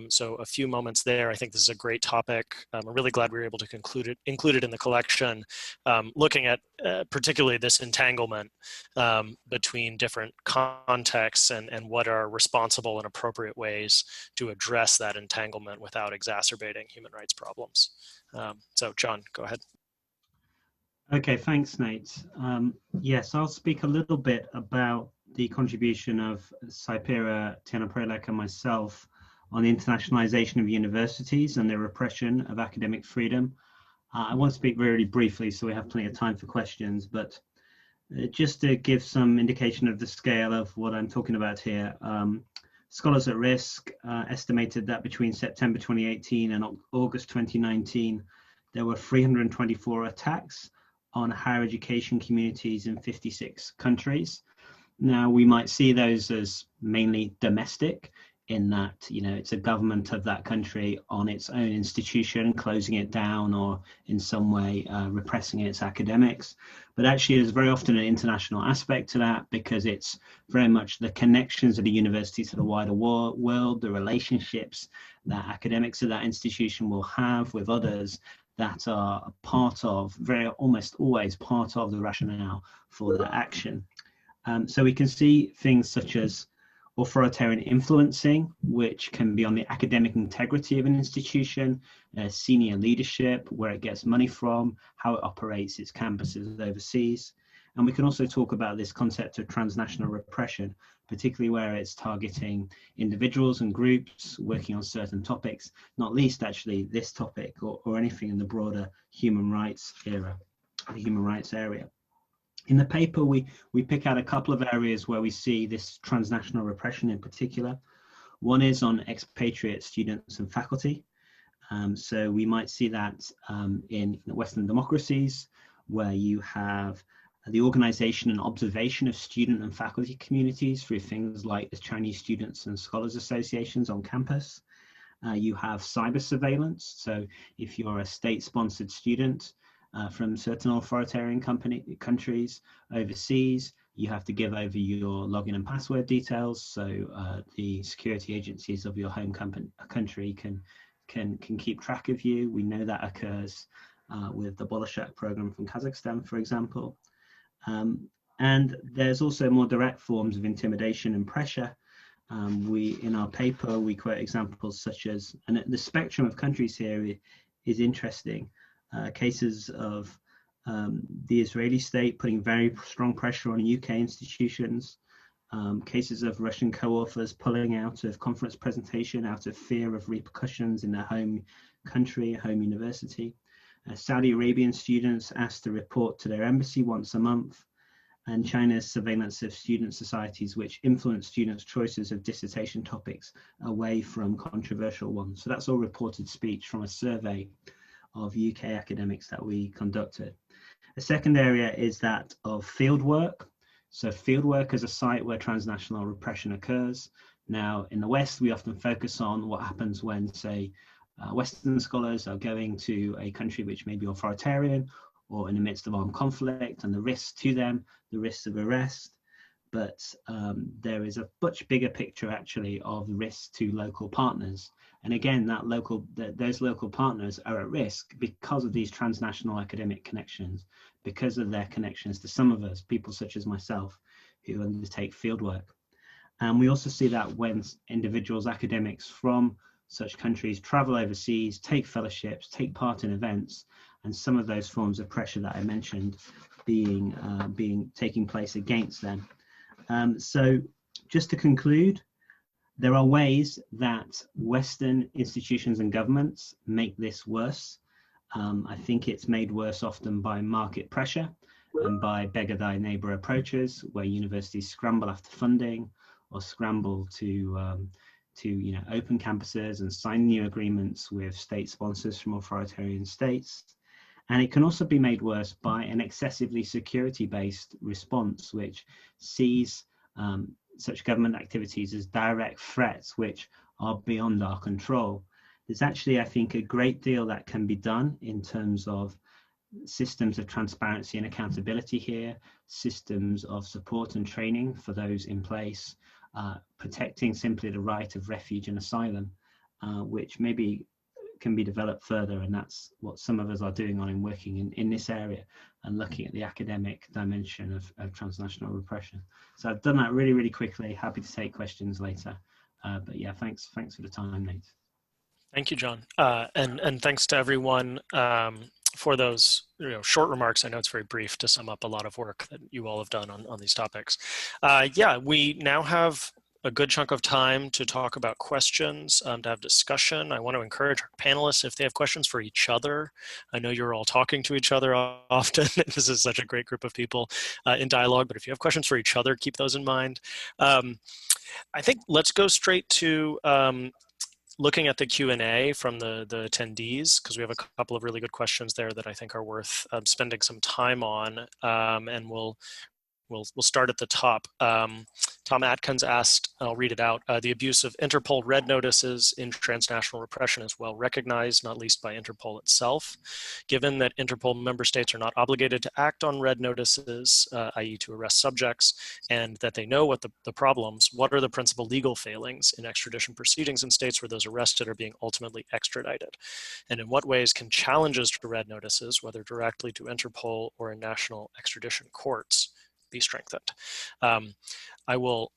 [SPEAKER 1] So a few moments there. I think this is a great topic. I'm really glad we were able to include it in the collection, looking at particularly this entanglement between different contexts and what are responsible and appropriate ways to address that entanglement without exacerbating human rights problems. So John, go ahead.
[SPEAKER 7] Okay, thanks, Nate. Yes, I'll speak a little bit about the contribution of Sapira, Tina Prelic, and myself on the internationalization of universities and the repression of academic freedom. I want to speak really briefly so we have plenty of time for questions, but just to give some indication of the scale of what I'm talking about here. Scholars at Risk estimated that between September 2018 and August 2019, there were 324 attacks on higher education communities in 56 countries. Now, we might see those as mainly domestic, in that, you know, it's a government of that country on its own institution, closing it down or in some way repressing its academics. But actually, there's very often an international aspect to that, because it's very much the connections of the university to the wider world, the relationships that academics of that institution will have with others that are a part of, almost always part of the rationale for their action. So we can see things such as authoritarian influencing, which can be on the academic integrity of an institution, senior leadership, where it gets money from, how it operates its campuses overseas. And we can also talk about this concept of transnational repression, particularly where it's targeting individuals and groups working on certain topics, not least actually this topic or anything in the broader human rights era, the human rights area. In the paper, we pick out a couple of areas where we see this transnational repression in particular. One is on expatriate students and faculty. So we might see that in Western democracies, where you have the organization and observation of student and faculty communities through things like the Chinese Students and Scholars Associations on campus. You have cyber surveillance. So if you're a state-sponsored student, from certain authoritarian countries overseas, you have to give over your login and password details, so the security agencies of your home country can keep track of you. We know that occurs with the Bolshak program from Kazakhstan, for example. And there's also more direct forms of intimidation and pressure. In our paper, we quote examples such as, and the spectrum of countries here is interesting. Cases of the Israeli state putting very strong pressure on UK institutions, cases of Russian co-authors pulling out of conference presentation out of fear of repercussions in their home country, home university, Saudi Arabian students asked to report to their embassy once a month, and China's surveillance of student societies, which influence students' choices of dissertation topics away from controversial ones. So that's all reported speech from a survey of UK academics that we conducted. A second area is that of fieldwork. So fieldwork is a site where transnational repression occurs. Now, in the West, we often focus on what happens when, say, Western scholars are going to a country which may be authoritarian or in the midst of armed conflict, and the risks to them, the risks of arrest. But there is a much bigger picture actually of the risks to local partners. And again, those local partners are at risk because of these transnational academic connections, because of their connections to some of us, people such as myself, who undertake fieldwork. And we also see that when individuals, academics from such countries travel overseas, take fellowships, take part in events, and some of those forms of pressure that I mentioned taking place against them. So just to conclude, there are ways that Western institutions and governments make this worse. I think it's made worse often by market pressure and by beggar thy neighbor approaches, where universities scramble after funding or scramble to open campuses and sign new agreements with state sponsors from authoritarian states. And it can also be made worse by an excessively security-based response, which sees such government activities as direct threats which are beyond our control. There's actually, I think, a great deal that can be done in terms of systems of transparency and accountability here, systems of support and training for those in place, protecting simply the right of refuge and asylum, which maybe can be developed further, and that's what some of us are doing in working in this area and looking at the academic dimension of transnational repression. So I've done that really, really quickly. Happy to take questions later. But yeah, thanks for the time, Nate.
[SPEAKER 1] Thank you, John. And thanks to everyone for those short remarks. I know it's very brief to sum up a lot of work that you all have done on these topics. Yeah, we now have a good chunk of time to talk about questions, to have discussion. I want to encourage our panelists, if they have questions for each other. I know you're all talking to each other often. This is such a great group of people in dialogue, but if you have questions for each other, keep those in mind. I think let's go straight to looking at the Q&A from the attendees, because we have a couple of really good questions there that I think are worth spending some time on, and we'll start at the top. Tom Atkins asked, I'll read it out, the abuse of Interpol red notices in transnational repression is well recognized, not least by Interpol itself. Given that Interpol member states are not obligated to act on red notices, i.e. to arrest subjects, and that they know what the problems, what are the principal legal failings in extradition proceedings in states where those arrested are being ultimately extradited? And in what ways can challenges to red notices, whether directly to Interpol or in national extradition courts, be strengthened? I will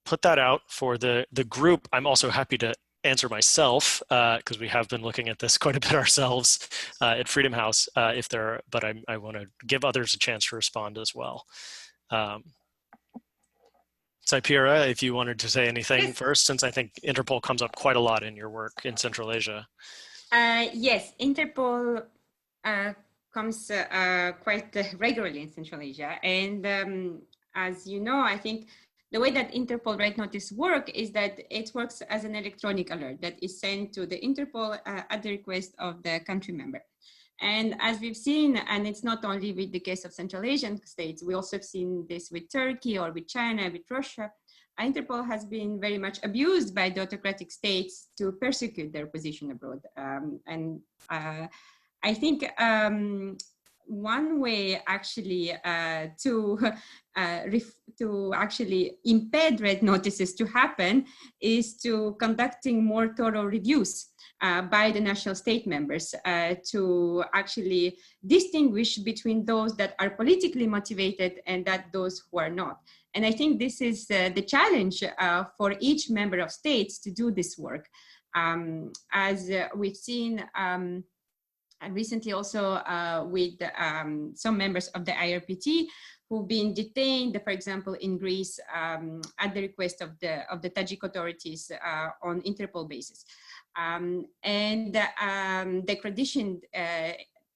[SPEAKER 1] put that out for the group. I'm also happy to answer myself because we have been looking at this quite a bit ourselves at Freedom House. But I want to give others a chance to respond as well. Saipira, if you wanted to say anything first, since I think Interpol comes up quite a lot in your work in Central Asia.
[SPEAKER 2] Yes, Interpol comes quite regularly in Central Asia. And as you know, I think the way that Interpol Red Notice work is that it works as an electronic alert that is sent to the Interpol at the request of the country member. And as we've seen, and it's not only with the case of Central Asian states, we also have seen this with Turkey or with China, with Russia. Interpol has been very much abused by the autocratic states to persecute their opposition abroad. I think one way actually to actually impede red notices to happen is to conducting more thorough reviews by the national state members to actually distinguish between those that are politically motivated and that those who are not. And I think this is the challenge for each member of states to do this work. As we've seen and recently also with some members of the IRPT who've been detained, for example, in Greece at the request of the Tajik authorities on Interpol basis. And the extradition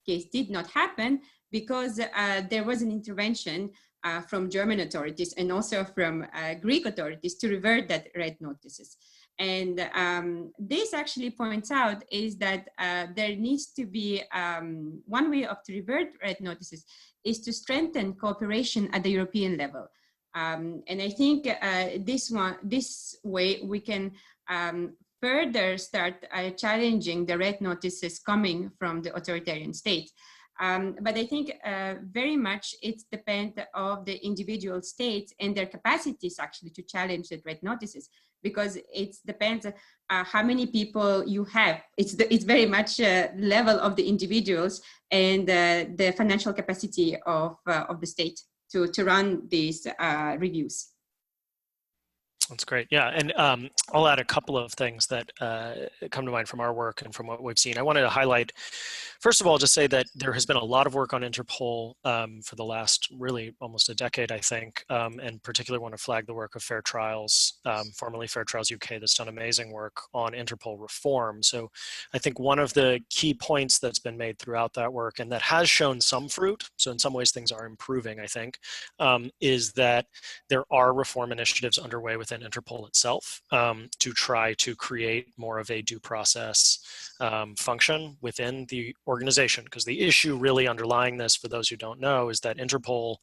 [SPEAKER 2] case did not happen because there was an intervention from German authorities and also from Greek authorities to revert that red notices. And this actually points out is that there needs to be one way to revert red notices is to strengthen cooperation at the European level. And I think this way we can further start challenging the red notices coming from the authoritarian state. But I think very much it depends on the individual states and their capacities actually to challenge the red notices, because it depends how many people you have. It's very much level of the individuals and the financial capacity of the state to run these reviews.
[SPEAKER 1] That's great. Yeah, and I'll add a couple of things that come to mind from our work and from what we've seen. I wanted to highlight, first of all, just say that there has been a lot of work on Interpol for the last really almost a decade, I think, and particularly want to flag the work of Fair Trials, formerly Fair Trials UK, that's done amazing work on Interpol reform. So I think one of the key points that's been made throughout that work and that has shown some fruit, so in some ways things are improving, I think, is that there are reform initiatives underway within Interpol itself to try to create more of a due process function within the organization. Because the issue really underlying this, for those who don't know, is that Interpol,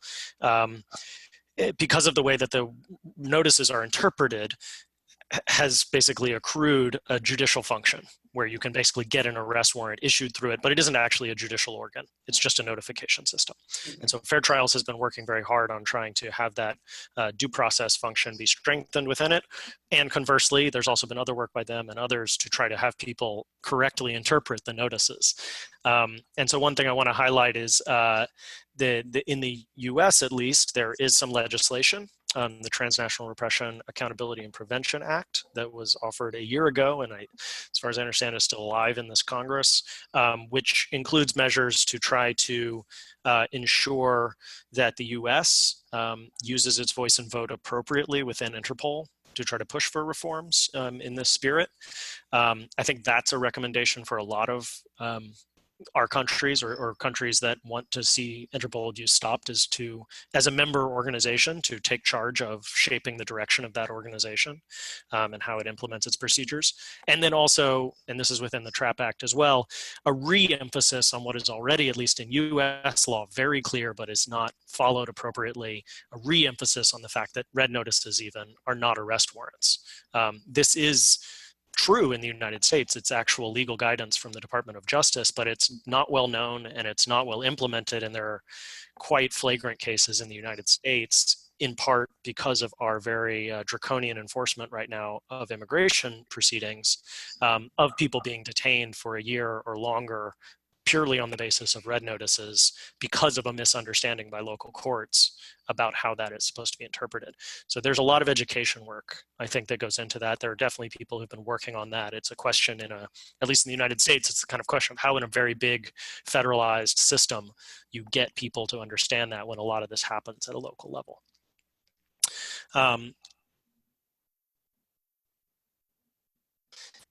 [SPEAKER 1] because of the way that the notices are interpreted, has basically accrued a judicial function where you can basically get an arrest warrant issued through it, but it isn't actually a judicial organ. It's just a notification system. And so Fair Trials has been working very hard on trying to have that due process function be strengthened within it. And conversely, there's also been other work by them and others to try to have people correctly interpret the notices. And so one thing I want to highlight is in the US, at least, there is some legislation, the Transnational Repression, Accountability and Prevention Act, that was offered a year ago, and as far as I understand, is still alive in this Congress, which includes measures to try to ensure that the US uses its voice and vote appropriately within Interpol to try to push for reforms in this spirit. I think that's a recommendation for a lot of our countries or countries that want to see Interpol use stopped, is to, as a member organization, to take charge of shaping the direction of that organization and how it implements its procedures. And then also, and this is within the TRAP Act as well, a re-emphasis on what is already, at least in US law, very clear, but is not followed appropriately, a re-emphasis on the fact that red notices even are not arrest warrants. This is true in the United States. It's actual legal guidance from the Department of Justice, but it's not well known and it's not well implemented. And there are quite flagrant cases in the United States, in part because of our very draconian enforcement right now of immigration proceedings, of people being detained for a year or longer purely on the basis of red notices because of a misunderstanding by local courts about how that is supposed to be interpreted. So there's a lot of education work, I think, that goes into that. There are definitely people who've been working on that. It's a question at least in the United States, it's the kind of question of how in a very big federalized system you get people to understand that when a lot of this happens at a local level.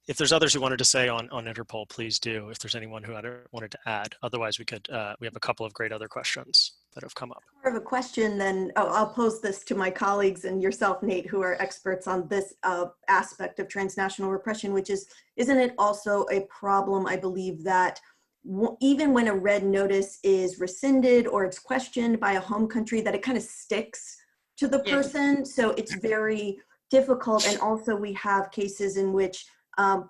[SPEAKER 1] If there's others who wanted to say on Interpol, please do, if there's anyone who wanted to add. Otherwise, we have a couple of great other questions that have come up.
[SPEAKER 6] More of a question then, I'll pose this to my colleagues and yourself, Nate, who are experts on this aspect of transnational repression, which is, isn't it also a problem, I believe, that even when a red notice is rescinded or it's questioned by a home country, that it kind of sticks to the person? So it's very difficult. And also we have cases in which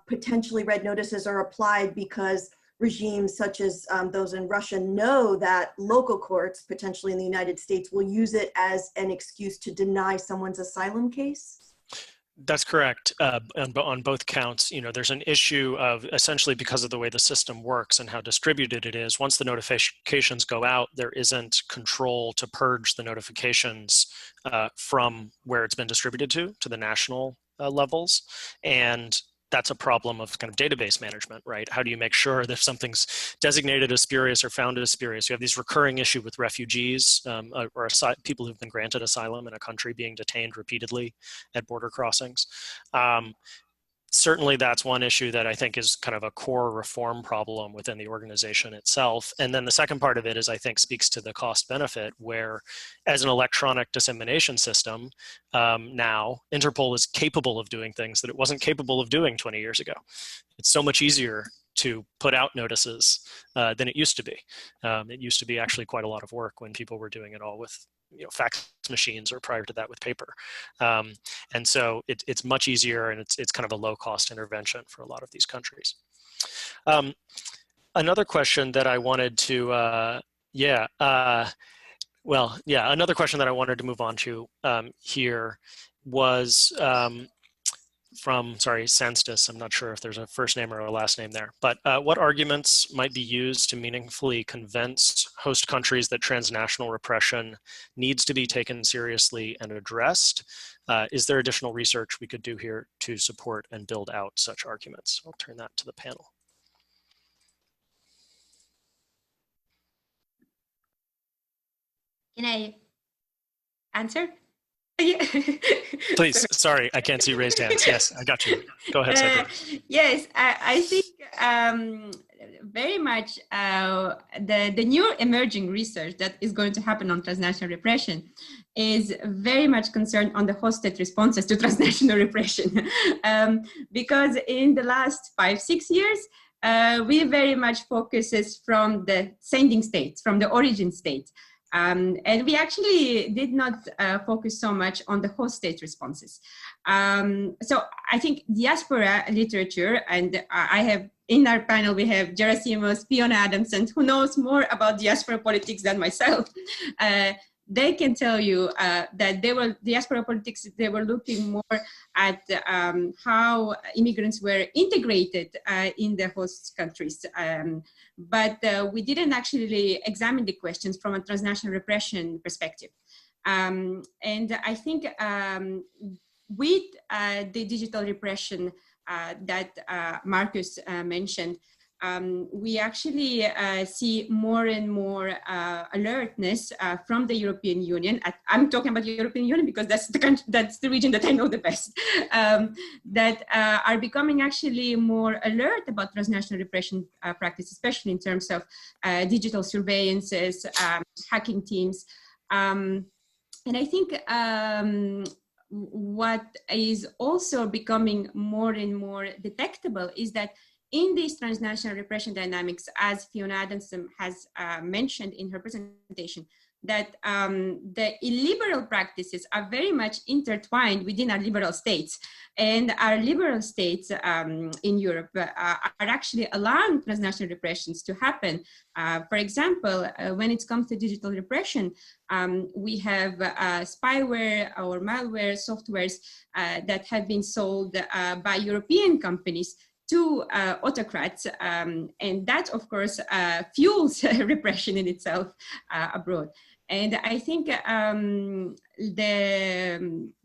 [SPEAKER 6] potentially red notices are applied because regimes such as those in Russia know that local courts, potentially in the United States, will use it as an excuse to deny someone's asylum case?
[SPEAKER 1] That's correct. On both counts, there's an issue of, essentially because of the way the system works and how distributed it is, once the notifications go out, there isn't control to purge the notifications from where it's been distributed to the national levels. And that's a problem of kind of database management, right? How do you make sure that if something's designated as spurious or found as spurious? You have these recurring issue with refugees or people who've been granted asylum in a country being detained repeatedly at border crossings. Certainly that's one issue that I think is kind of a core reform problem within the organization itself. And then the second part of it is, I think, speaks to the cost benefit, where as an electronic dissemination system, now Interpol is capable of doing things that it wasn't capable of doing 20 years ago. It's so much easier to put out notices than it used to be. It used to be actually quite a lot of work when people were doing it all with fax machines, or prior to that with paper. And so it's much easier, and it's kind of a low cost intervention for a lot of these countries. Another question that I wanted to, another question that I wanted to move on to here was from, Sanstis, I'm not sure if there's a first name or a last name there, but what arguments might be used to meaningfully convince host countries that transnational repression needs to be taken seriously and addressed? Is there additional research we could do here to support and build out such arguments? I'll turn that to the panel.
[SPEAKER 2] Can I answer?
[SPEAKER 1] Please, sorry, I can't see raised hands. Yes, I got you. Go ahead, Saipura.
[SPEAKER 2] Yes, I think very much the new emerging research that is going to happen on transnational repression is very much concerned on the host state responses to transnational repression. Because in the last 5-6 years, we very much focuses from the sending states, from the origin states. And we actually did not focus so much on the host state responses. So I think diaspora literature, and I have in our panel, we have Gerasimos, Fiona Adamson, who knows more about diaspora politics than myself. They can tell you that diaspora politics, they were looking more at how immigrants were integrated in the host countries. But we didn't actually examine the questions from a transnational repression perspective. And I think with the digital repression that Marcus mentioned, we actually see more and more alertness from the European Union. I'm talking about the European Union because that's the country, that's the region that I know the best, that are becoming actually more alert about transnational repression practice, especially in terms of digital surveillances, hacking teams. And I think what is also becoming more and more detectable is that in these transnational repression dynamics, as Fiona Adamson has mentioned in her presentation, that the illiberal practices are very much intertwined within our liberal states. And our liberal states in Europe are actually allowing transnational repressions to happen. For example, when it comes to digital repression, we have spyware or malware softwares that have been sold by European companies to autocrats, and that, of course, fuels repression in itself abroad. And I think the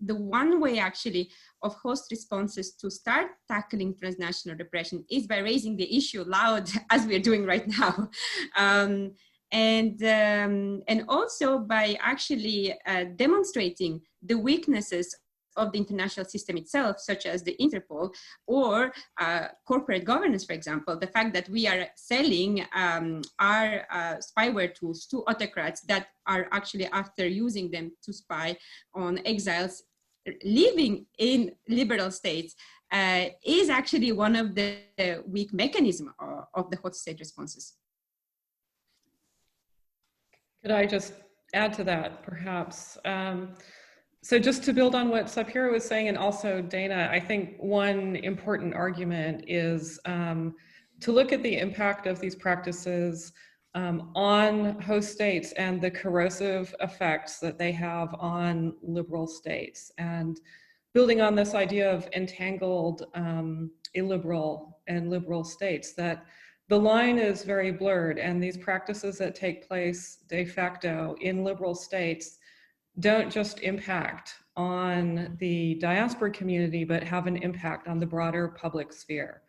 [SPEAKER 2] one way actually of host responses to start tackling transnational repression is by raising the issue loud, as we're doing right now. And also by actually demonstrating the weaknesses of the international system itself, such as the Interpol or corporate governance, for example, the fact that we are selling our spyware tools to autocrats that are actually, after using them to spy on exiles living in liberal states, is actually one of the weak mechanisms of the hot state responses.
[SPEAKER 3] Could I just add to that, perhaps? So just to build on what Sapira was saying, and also Dana, I think one important argument is to look at the impact of these practices on host states and the corrosive effects that they have on liberal states. And building on this idea of entangled illiberal and liberal states, that the line is very blurred, and these practices that take place de facto in liberal states don't just impact on the diaspora community, but have an impact on the broader public sphere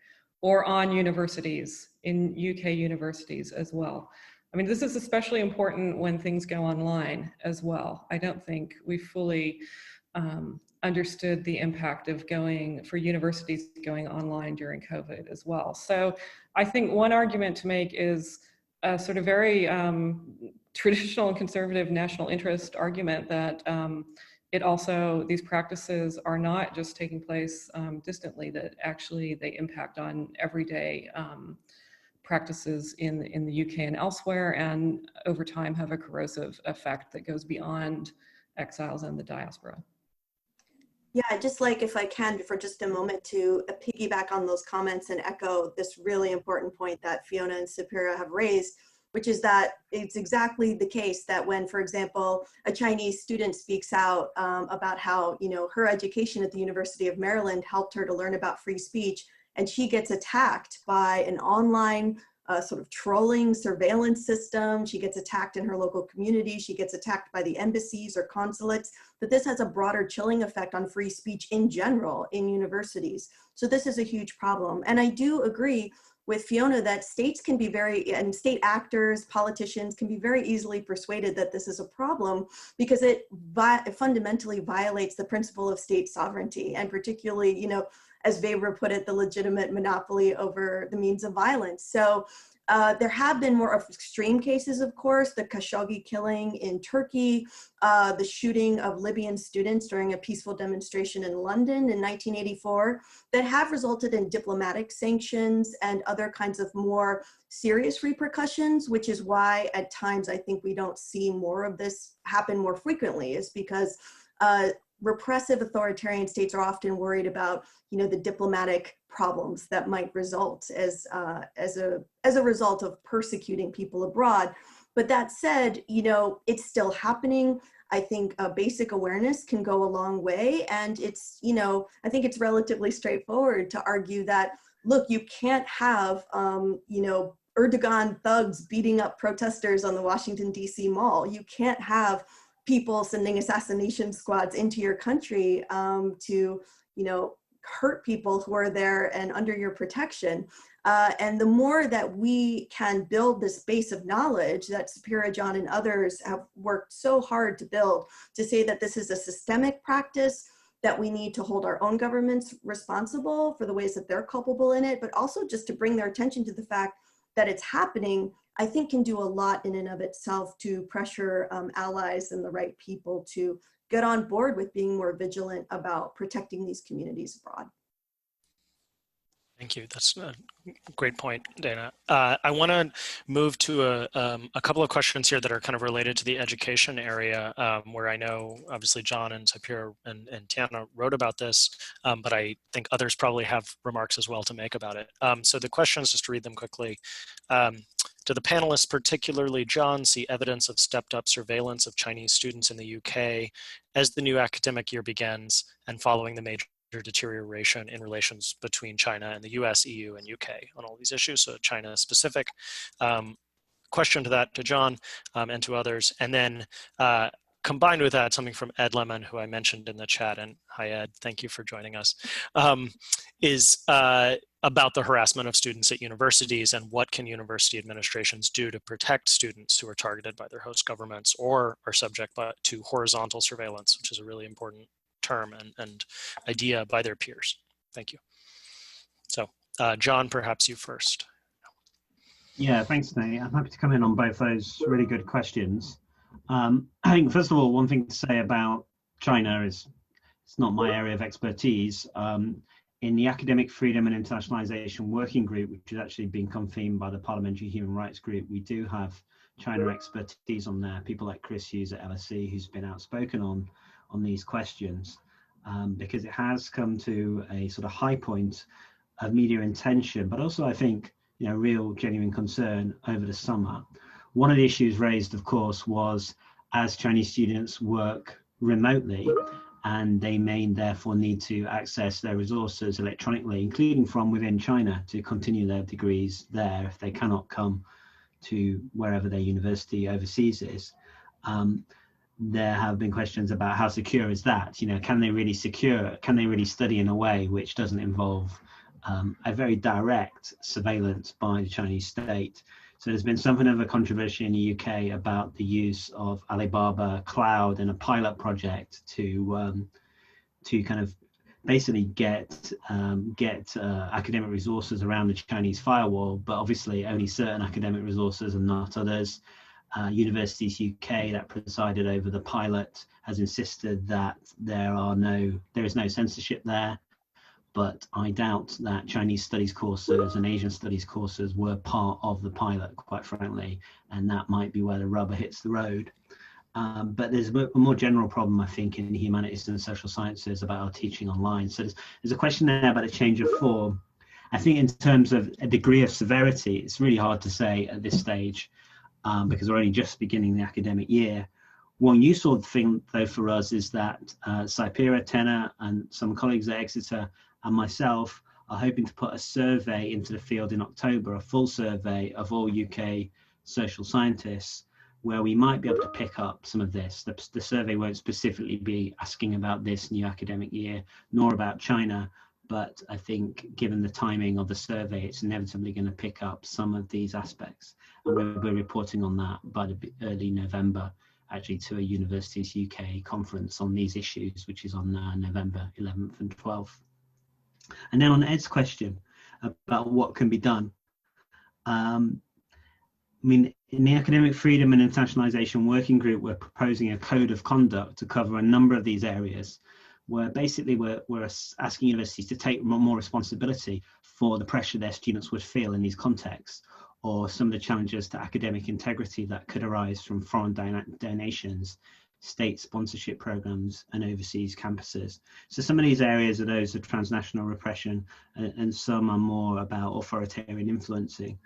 [SPEAKER 3] or on universities, in UK universities as well. I mean, this is especially important when things go online as well. I don't think we fully understood the impact of for universities going online during COVID as well. So I think one argument to make is a sort of very traditional and conservative national interest argument that these practices are not just taking place distantly, that actually they impact on everyday practices in the UK and elsewhere, and over time have a corrosive effect that goes beyond exiles and the diaspora.
[SPEAKER 6] Yeah, I'd just like, if I can, for just a moment to piggyback on those comments and echo this really important point that Fiona and Sapira have raised, which is that it's exactly the case that when, for example, a Chinese student speaks out about how, you know, her education at the University of Maryland helped her to learn about free speech, and she gets attacked by an online sort of trolling surveillance system. She gets attacked in her local community. She gets attacked by the embassies or consulates, that this has a broader chilling effect on free speech in general in universities. So this is a huge problem. And I do agree with Fiona that states can be and state actors, politicians can be very easily persuaded that this is a problem, because it fundamentally violates the principle of state sovereignty, and particularly, you know, as Weber put it, the legitimate monopoly over the means of violence. So there have been more extreme cases, of course, the Khashoggi killing in Turkey, the shooting of Libyan students during a peaceful demonstration in London in 1984, that have resulted in diplomatic sanctions and other kinds of more serious repercussions, which is why at times I think we don't see more of this happen more frequently, is because repressive authoritarian states are often worried about, you know, the diplomatic problems that might result as a result of persecuting people abroad. But that said, you know, it's still happening. I think basic awareness can go a long way, and it's, you know, I think it's relatively straightforward to argue that, look, you can't have, you know, Erdogan thugs beating up protesters on the Washington, D.C. mall. You can't have people sending assassination squads into your country to, you know, hurt people who are there and under your protection. And the more that we can build this base of knowledge that Sapira, John, and others have worked so hard to build, to say that this is a systemic practice, that we need to hold our own governments responsible for the ways that they're culpable in it, but also just to bring their attention to the fact that it's happening, I think can do a lot in and of itself to pressure allies and the right people to get on board with being more vigilant about protecting these communities abroad.
[SPEAKER 1] Thank you. That's a great point, Dana. I want to move to a couple of questions here that are kind of related to the education area, where I know obviously John and Sapira and Tiana wrote about this, but I think others probably have remarks as well to make about it. So the questions, just to read them quickly. Do the panelists, particularly John, see evidence of stepped up surveillance of Chinese students in the UK as the new academic year begins and following the major deterioration in relations between China and the US, EU, and UK on all these issues? So China specific. Question to that to John and to others. And then combined with that, something from Ed Lemon, who I mentioned in the chat, and hi Ed, thank you for joining us, is about the harassment of students at universities and what can university administrations do to protect students who are targeted by their host governments or are subject to horizontal surveillance, which is a really important term and idea by their peers. Thank you. So John, perhaps you first.
[SPEAKER 7] Yeah, thanks, Nate. I'm happy to come in on both those really good questions. I think, first of all, one thing to say about China is it's not my area of expertise. In the Academic Freedom and Internationalization Working Group, which has actually been convened by the Parliamentary Human Rights Group, we do have China expertise on there. People like Chris Hughes at LSE, who's been outspoken on these questions, because it has come to a sort of high point of media intention, but also I think, you know, real genuine concern over the summer. One of the issues raised, of course, was as Chinese students work remotely and they may therefore need to access their resources electronically, including from within China, to continue their degrees there if they cannot come to wherever their university overseas is. There have been questions about how secure is that? You know, can they really study in a way which doesn't involve a very direct surveillance by the Chinese state? So there's been something of a controversy in the UK about the use of Alibaba Cloud in a pilot project to kind of basically get academic resources around the Chinese firewall, but obviously only certain academic resources and not others. Universities UK that presided over the pilot has insisted that there is no censorship there, but I doubt that Chinese studies courses and Asian studies courses were part of the pilot, quite frankly, and that might be where the rubber hits the road. But there's a more general problem, I think, in the humanities and social sciences about our teaching online. So there's a question there about a change of form. I think in terms of a degree of severity, it's really hard to say at this stage, because we're only just beginning the academic year. One useful thing, though, for us is that Sapira, Tena, and some colleagues at Exeter and myself are hoping to put a survey into the field in October, a full survey of all UK social scientists, where we might be able to pick up some of this. The survey won't specifically be asking about this new academic year, nor about China, but I think given the timing of the survey, it's inevitably going to pick up some of these aspects. And we're reporting on that by the early November, actually, to a Universities UK conference on these issues, which is on November 11th and 12th. And then on Ed's question about what can be done. I mean, in the Academic Freedom and Internationalization Working Group, we're proposing a code of conduct to cover a number of these areas, where basically we're asking universities to take more responsibility for the pressure their students would feel in these contexts, or some of the challenges to academic integrity that could arise from foreign donations, state sponsorship programs, and overseas campuses. So some of these areas are those of transnational repression, and some are more about authoritarian influencing.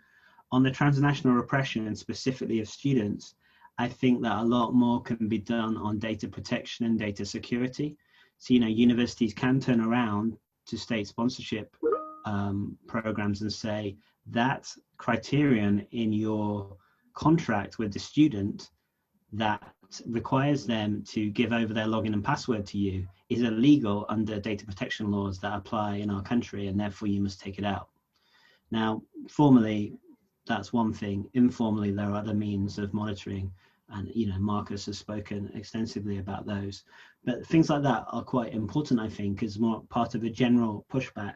[SPEAKER 7] On the transnational repression, and specifically of students, I think that a lot more can be done on data protection and data security. So, you know, universities can turn around to state sponsorship programs and say that criterion in your contract with the student that requires them to give over their login and password to you is illegal under data protection laws that apply in our country, and therefore you must take it out. Now, formally, that's one thing. Informally, there are other means of monitoring, and Marcus has spoken extensively about those. But things like that are quite important, I think, as more part of a general pushback.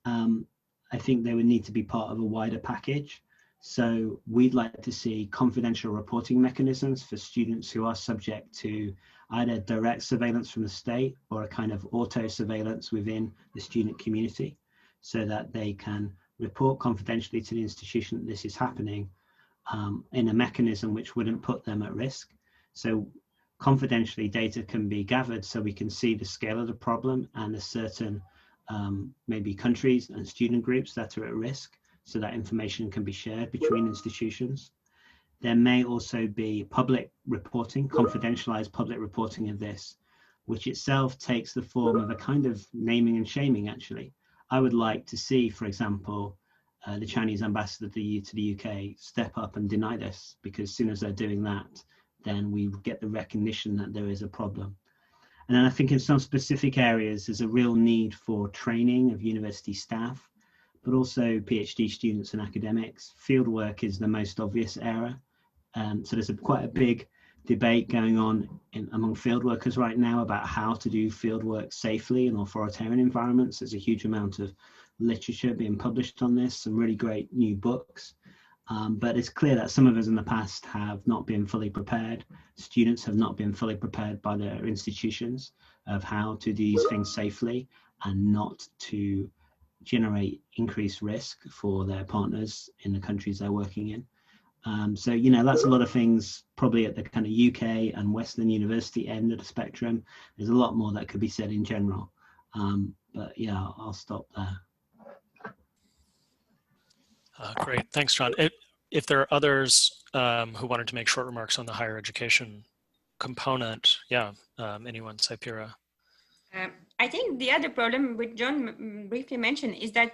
[SPEAKER 7] I think they would need to be part of a wider package. So we'd like to see confidential reporting mechanisms for students who are subject to either direct surveillance from the state or a kind of auto surveillance within the student community, so that they can report confidentially to the institution that this is happening in a mechanism which wouldn't put them at risk. So confidentially, data can be gathered so we can see the scale of the problem and the certain maybe countries and student groups that are at risk, so that information can be shared between institutions. There may also be public reporting, confidentialized public reporting of this, which itself takes the form of a kind of naming and shaming, actually. I would like to see, for example, the Chinese ambassador to the UK step up and deny this, because as soon as they're doing that, then we get the recognition that there is a problem. And then I think in some specific areas, there's a real need for training of university staff, but also PhD students and academics. Fieldwork is the most obvious area. So there's quite a big debate going on among field workers right now about how to do fieldwork safely in authoritarian environments. There's a huge amount of literature being published on this, some really great new books. But it's clear that some of us in the past have not been fully prepared. Students have not been fully prepared by their institutions of how to do these things safely and not to generate increased risk for their partners in the countries they're working in. So, that's a lot of things probably at the kind of UK and Western university end of the spectrum. There's a lot more that could be said in general. But yeah, I'll stop there.
[SPEAKER 1] Great, thanks, John. If there are others who wanted to make short remarks on the higher education component, yeah, anyone, Saipira?
[SPEAKER 2] I think the other problem, which John briefly mentioned, is that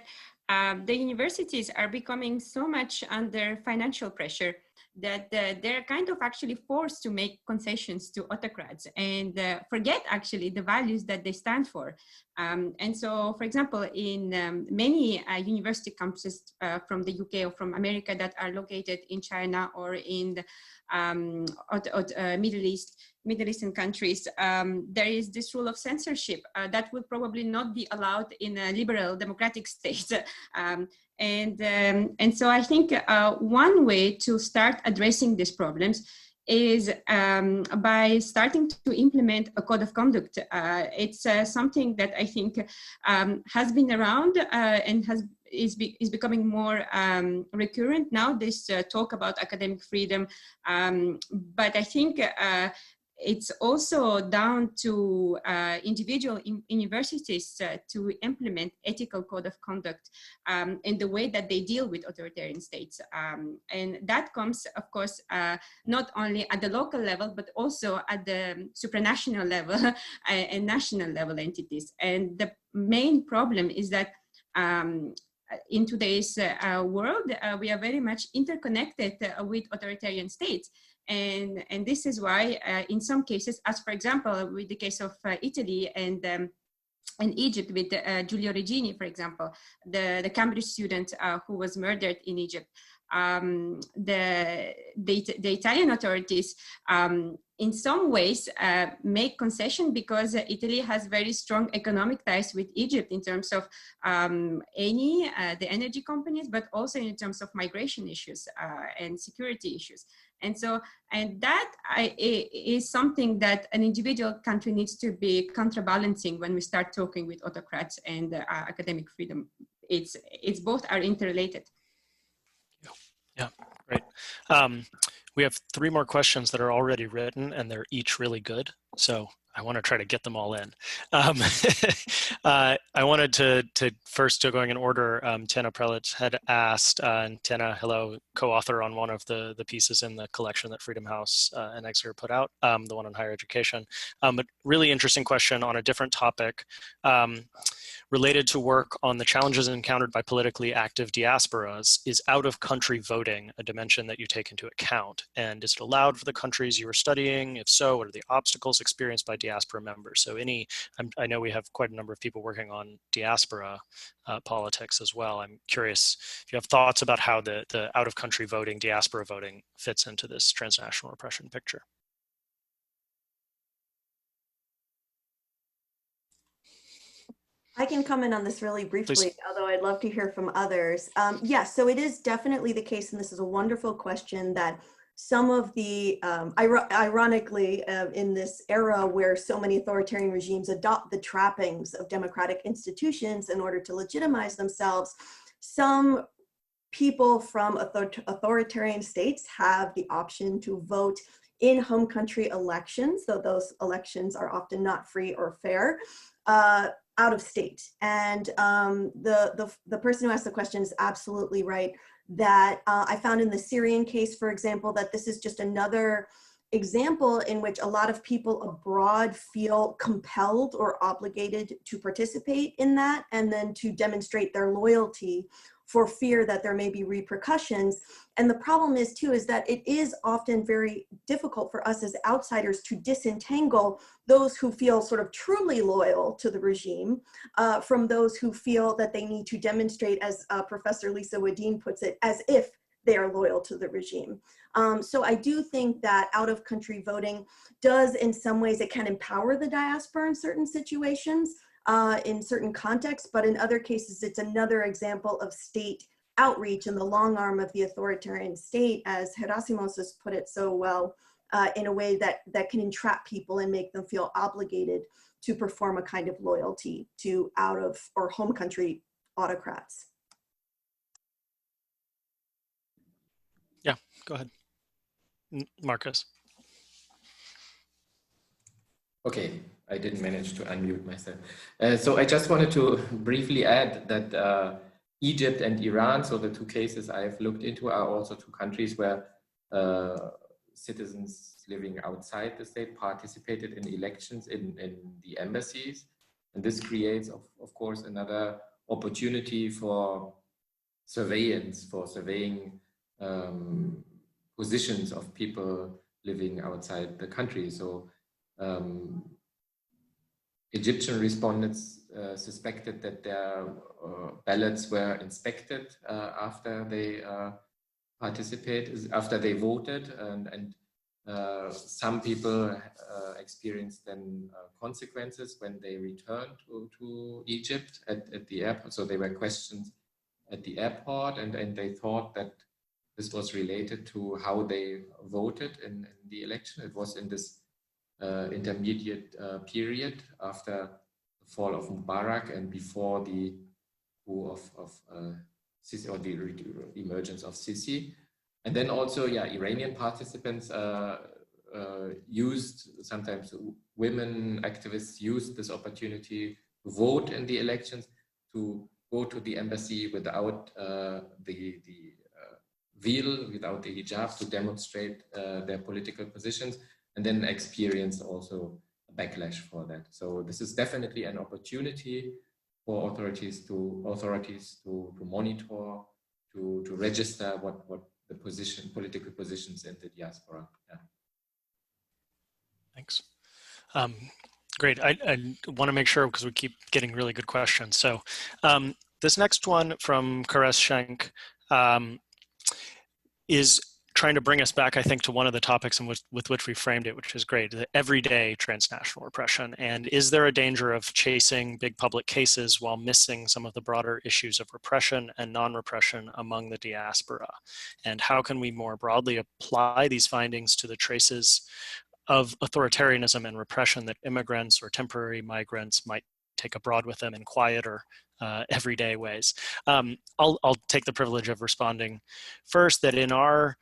[SPEAKER 2] the universities are becoming so much under financial pressure that they're kind of actually forced to make concessions to autocrats and forget actually the values that they stand for. And so, for example, in many university campuses from the UK or from America that are located in China or in the Middle Eastern countries, there is this rule of censorship that would probably not be allowed in a liberal democratic state. And so I think one way to start addressing these problems is by starting to implement a code of conduct. It's something that I think has been around and is becoming more recurrent now, this talk about academic freedom. But I think it's also down to individual universities to implement ethical code of conduct in the way that they deal with authoritarian states. And that comes, of course, not only at the local level, but also at the supranational level and national level entities. And the main problem is that in today's world, we are very much interconnected with authoritarian states. And this is why in some cases, as for example, with the case of Italy and Egypt with Giulio Regini, for example, the Cambridge student who was murdered in Egypt, the Italian authorities in some ways make concession because Italy has very strong economic ties with Egypt in terms of the energy companies, but also in terms of migration issues and security issues. And so, and that is something that an individual country needs to be counterbalancing when we start talking with autocrats and academic freedom. It's both are interrelated.
[SPEAKER 1] Yeah, great. We have 3 more questions that are already written, and they're each really good. So I want to try to get them all in. I wanted to first, going in order, Tena Prelitz had asked, and Tena, hello, co-author on one of the pieces in the collection that Freedom House and Exeter put out, the one on higher education. But really interesting question on a different topic. related to work on the challenges encountered by politically active diasporas. Is out-of-country voting a dimension that you take into account? And is it allowed for the countries you are studying? If so, what are the obstacles experienced by diaspora members? So I know we have quite a number of people working on diaspora politics as well. I'm curious if you have thoughts about how the out-of-country voting, diaspora voting fits into this transnational repression picture.
[SPEAKER 6] I can comment on this really briefly,
[SPEAKER 1] Please.
[SPEAKER 6] although I'd love to hear from others. Yes, so it is definitely the case, and this is a wonderful question, that some of the, ironically, in this era where so many authoritarian regimes adopt the trappings of democratic institutions in order to legitimize themselves, some people from authoritarian states have the option to vote in home country elections, though those elections are often not free or fair, out of state. And the person who asked the question is absolutely right, that I found in the Syrian case, for example, that this is just another example in which a lot of people abroad feel compelled or obligated to participate in that, and then to demonstrate their loyalty for fear that there may be repercussions. And the problem is too, is that it is often very difficult for us as outsiders to disentangle those who feel sort of truly loyal to the regime from those who feel that they need to demonstrate, as Professor Lisa Wadeen puts it, as if they are loyal to the regime. So I do think that out-of-country voting does, in some ways, it can empower the diaspora in certain situations, in certain contexts, but in other cases, it's another example of state outreach and the long arm of the authoritarian state, as Gerasimos has put it so well, in a way that can entrap people and make them feel obligated to perform a kind of loyalty to out of or home country autocrats.
[SPEAKER 1] Yeah, go ahead. Marcus.
[SPEAKER 5] Okay, I didn't manage to unmute myself. So I just wanted to briefly add that Egypt and Iran, so the two cases I've looked into, are also two countries where citizens living outside the state participated in elections in the embassies. And this creates, of course, another opportunity for surveillance, for surveying positions of people living outside the country. So Egyptian respondents suspected that their ballots were inspected after they after they voted, and some people experienced then consequences when they returned to Egypt at the airport. So they were questioned at the airport, and they thought that this was related to how they voted in the election. It was in this intermediate period after the fall of Mubarak and before the coup of Sisi, or the emergence of Sisi. And then also, yeah, Iranian participants used, sometimes women activists used this opportunity to vote in the elections, to go to the embassy without the veil, without the hijab, to demonstrate their political positions, and then experience also a backlash for that. So this is definitely an opportunity for authorities to monitor, to register what the political positions in the diaspora. Yeah.
[SPEAKER 1] Thanks. Great. I want to make sure, because we keep getting really good questions. So this next one from Kares Schenk is trying to bring us back, I think, to one of the topics with which we framed it, which is great, the everyday transnational repression. And is there a danger of chasing big public cases while missing some of the broader issues of repression and non-repression among the diaspora? And how can we more broadly apply these findings to the traces of authoritarianism and repression that immigrants or temporary migrants might take abroad with them in quieter, everyday ways? I'll take the privilege of responding first, that in our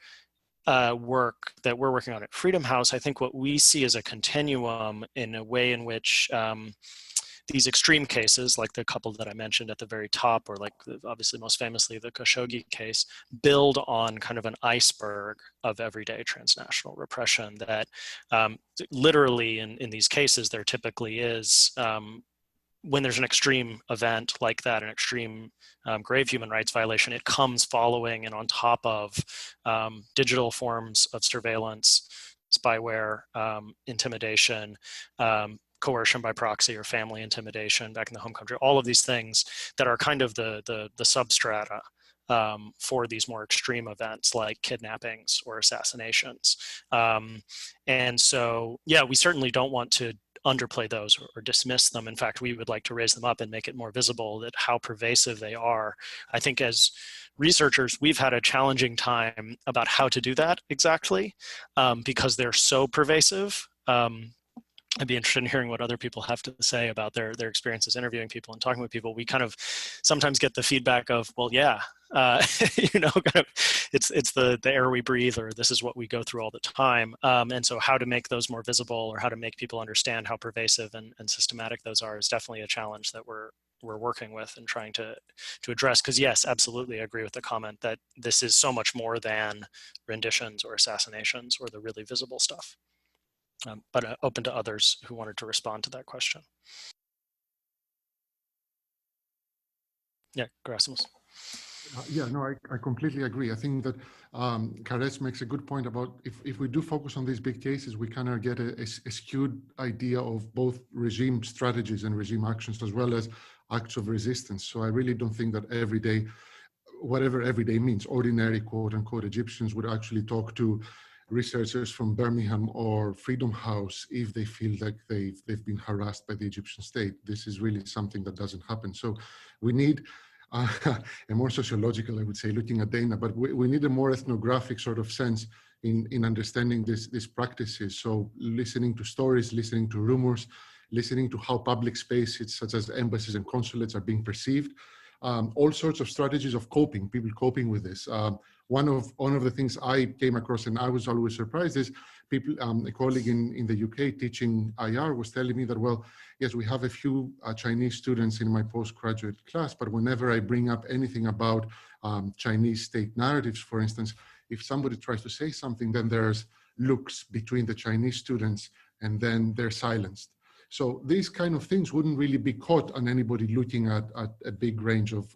[SPEAKER 1] work that we're working on at Freedom House, I think what we see is a continuum in a way in which these extreme cases, like the couple that I mentioned at the very top, or like obviously most famously the Khashoggi case, build on kind of an iceberg of everyday transnational repression that literally in these cases there typically is when there's an extreme event like that, an extreme grave human rights violation, it comes following and on top of digital forms of surveillance, spyware, intimidation, coercion by proxy or family intimidation back in the home country, all of these things that are kind of the substrata for these more extreme events like kidnappings or assassinations. And so, yeah, we certainly don't want to underplay those or dismiss them. In fact, we would like to raise them up and make it more visible that how pervasive they are. I think as researchers, we've had a challenging time about how to do that exactly because they're so pervasive. I'd be interested in hearing what other people have to say about their experiences interviewing people and talking with people. We kind of sometimes get the feedback of, well, yeah, you know, kind of, it's the air we breathe, or this is what we go through all the time. And so how to make those more visible or how to make people understand how pervasive and systematic those are is definitely a challenge that we're working with and trying to address. Because yes, absolutely, I agree with the comment that this is so much more than renditions or assassinations or the really visible stuff. But open to others who wanted to respond to that question. Yeah, Gerasimos.
[SPEAKER 4] Yeah, no, I completely agree. I think that Kares makes a good point about if we do focus on these big cases, we kind of get a skewed idea of both regime strategies and regime actions as well as acts of resistance. So I really don't think that every day, whatever every day means, ordinary quote unquote Egyptians would actually talk to researchers from Birmingham or Freedom House if they feel like they've been harassed by the Egyptian state. This is really something that doesn't happen. So we need a more sociological, I would say, looking at Dana, but we need a more ethnographic sort of sense in understanding these practices. So listening to stories, listening to rumors, listening to how public spaces such as embassies and consulates are being perceived. All sorts of strategies of coping, people coping with this. One of the things I came across and I was always surprised is people, a colleague in the UK teaching IR was telling me that, well, yes, we have a few Chinese students in my postgraduate class, but whenever I bring up anything about Chinese state narratives, for instance, if somebody tries to say something, then there's looks between the Chinese students and then they're silenced. So these kind of things wouldn't really be caught on anybody looking at a big range of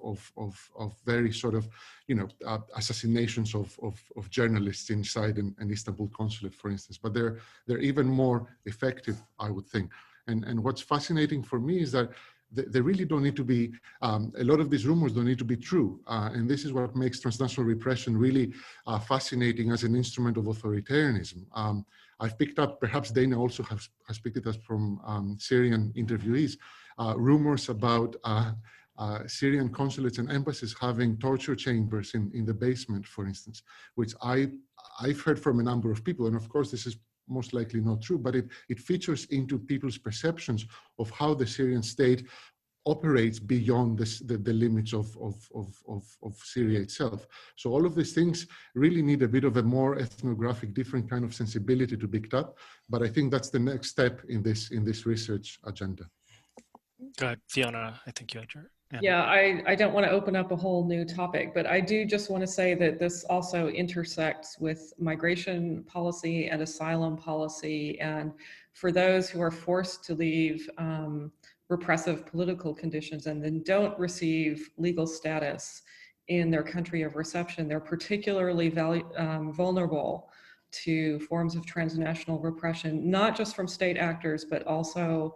[SPEAKER 4] very sort of, you know, assassinations of journalists inside an Istanbul consulate, for instance. But they're even more effective, I would think. And what's fascinating for me is that they really don't need to be, a lot of these rumors don't need to be true. And this is what makes transnational repression really fascinating as an instrument of authoritarianism. I've picked up, perhaps Dana also has picked it up from Syrian interviewees, rumors about Syrian consulates and embassies having torture chambers in the basement, for instance, which I've heard from a number of people. And of course, this is most likely not true, but it features into people's perceptions of how the Syrian state operates beyond the limits of Syria itself. So all of these things really need a bit of a more ethnographic, different kind of sensibility to be picked up. But I think that's the next step in this research agenda.
[SPEAKER 1] Go ahead, Fiona. I think you had your hand.
[SPEAKER 3] Yeah, I don't want to open up a whole new topic, but I do just want to say that this also intersects with migration policy and asylum policy. And for those who are forced to leave repressive political conditions and then don't receive legal status in their country of reception, they're particularly vulnerable to forms of transnational repression, not just from state actors, but also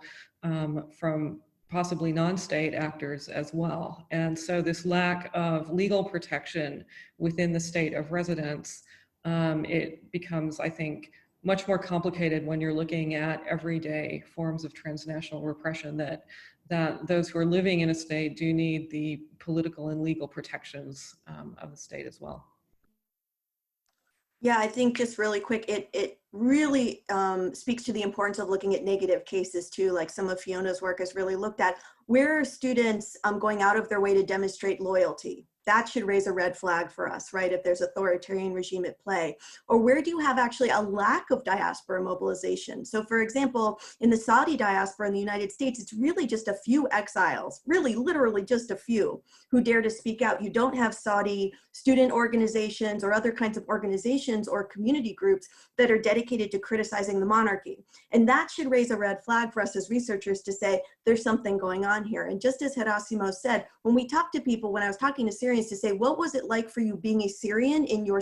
[SPEAKER 3] from possibly non-state actors as well. And so this lack of legal protection within the state of residence, it becomes, I think, much more complicated when you're looking at everyday forms of transnational repression that those who are living in a state do need the political and legal protections of the state as well.
[SPEAKER 6] Yeah, I think just really quick, it really speaks to the importance of looking at negative cases too, like some of Fiona's work has really looked at. Where are students going out of their way to demonstrate loyalty? that should raise a red flag for us, right? If there's authoritarian regime at play. Or where do you have actually a lack of diaspora mobilization? So for example, in the Saudi diaspora in the United States, it's really just a few exiles, really literally just a few, who dare to speak out. You don't have Saudi student organizations or other kinds of organizations or community groups that are dedicated to criticizing the monarchy. And that should raise a red flag for us as researchers to say, there's something going on here. And just as Harassimo said, when we talk to people, when I was talking to Syrians to say, what was it like for you being a Syrian in your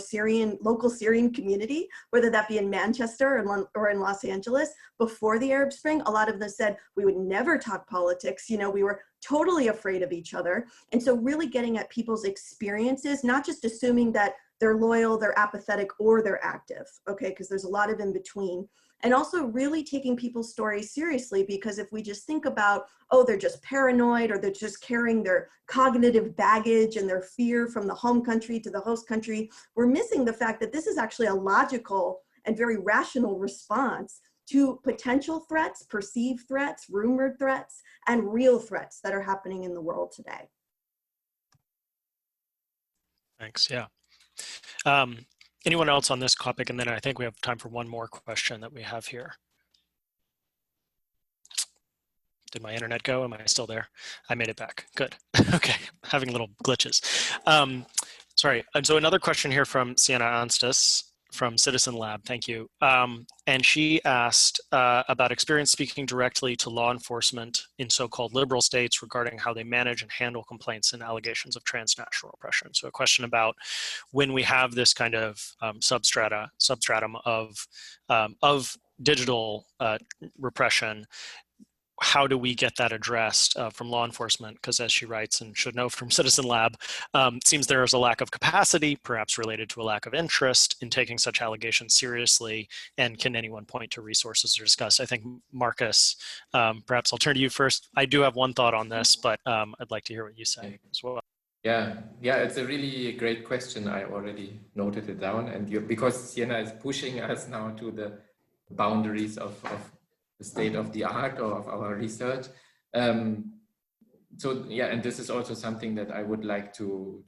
[SPEAKER 6] local Syrian community, whether that be in Manchester or in Los Angeles, before the Arab Spring, a lot of them said, we would never talk politics. You know, we were totally afraid of each other. And so really getting at people's experiences, not just assuming that they're loyal, they're apathetic, or they're active, okay? Because there's a lot of in between. And also really taking people's stories seriously, because if we just think about, oh, they're just paranoid, or they're just carrying their cognitive baggage and their fear from the home country to the host country, we're missing the fact that this is actually a logical and very rational response to potential threats, perceived threats, rumored threats, and real threats that are happening in the world today.
[SPEAKER 1] Thanks, yeah. Anyone else on this topic? And then I think we have time for one more question that we have here. Did my internet go? Am I still there? I made it back. Good. Okay, having little glitches. Sorry. And so another question here from Sienna Anstis from Citizen Lab. Thank you. And she asked about experience speaking directly to law enforcement in so-called liberal states regarding how they manage and handle complaints and allegations of transnational oppression. So a question about when we have this kind of substratum of digital repression, how do we get that addressed from law enforcement? Because as she writes and should know from Citizen Lab, it seems there is a lack of capacity, perhaps related to a lack of interest in taking such allegations seriously. And can anyone point to resources to discuss? I think Marcus, perhaps I'll turn to you first. I do have one thought on this, but I'd like to hear what you say as well.
[SPEAKER 5] Yeah, it's a really great question. I already noted it down, and because Sienna is pushing us now to the boundaries of the state of the art or of our research. So yeah, and this is also something that I would like to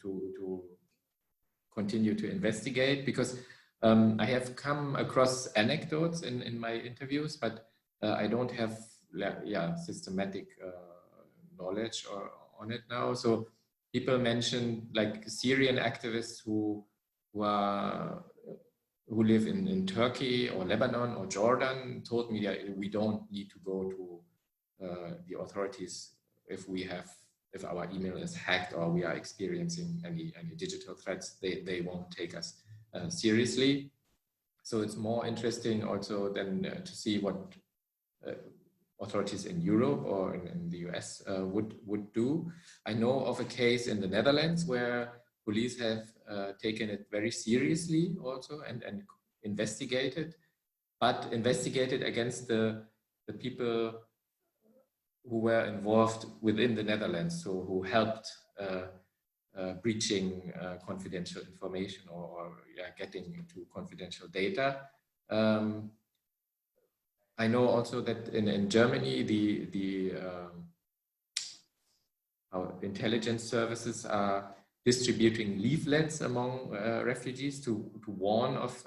[SPEAKER 5] continue to investigate, because I have come across anecdotes in my interviews, but I don't have systematic knowledge on it now. So people mention like Syrian activists who live in Turkey or Lebanon or Jordan told me that we don't need to go to the authorities if our email is hacked or we are experiencing any digital threats. They won't take us seriously. So it's more interesting also than to see what authorities in Europe or in the US would do. I know of a case in the Netherlands where police have taken it very seriously also and investigated against the people who were involved within the Netherlands, so who helped breaching confidential information or getting into confidential data. I know also that in Germany, our intelligence services are distributing leaflets among refugees to warn of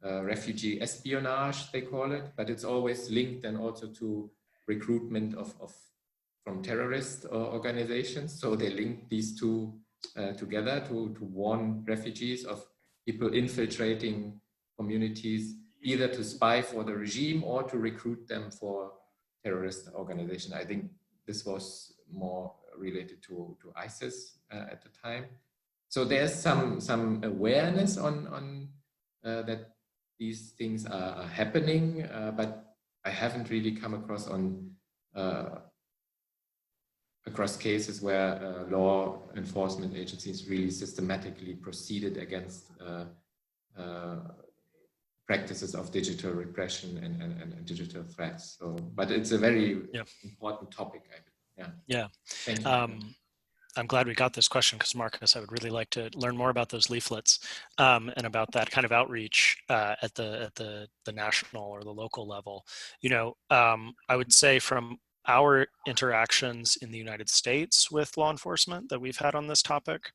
[SPEAKER 5] refugee espionage, they call it, but it's always linked then also to recruitment from terrorist organizations. So they link these two together to warn refugees of people infiltrating communities, either to spy for the regime or to recruit them for terrorist organization. I think this was more related to ISIS at the time. So there's some awareness on that these things are happening, but I haven't really come across across cases where law enforcement agencies really systematically proceeded against practices of digital repression and digital threats. So, but it's a very important topic. Thank you.
[SPEAKER 1] I'm glad we got this question, because Marcus, I would really like to learn more about those leaflets and about that kind of outreach at the national or the local level. You know, I would say from our interactions in the United States with law enforcement that we've had on this topic,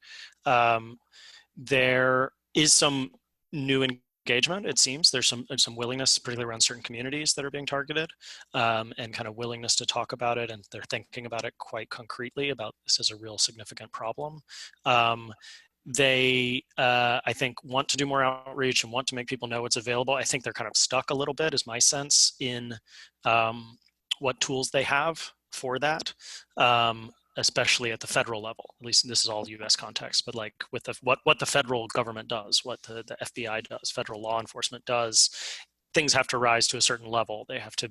[SPEAKER 1] there is some new engagement, it seems. There's some willingness, particularly around certain communities that are being targeted, and kind of willingness to talk about it, and they're thinking about it quite concretely about this as a real significant problem. They, I think, want to do more outreach and want to make people know what's available. I think they're kind of stuck a little bit, is my sense, in what tools they have for that, especially at the federal level. At least this is all US context, but like with what the federal government does, what the FBI does, federal law enforcement does, things have to rise to a certain level. They have to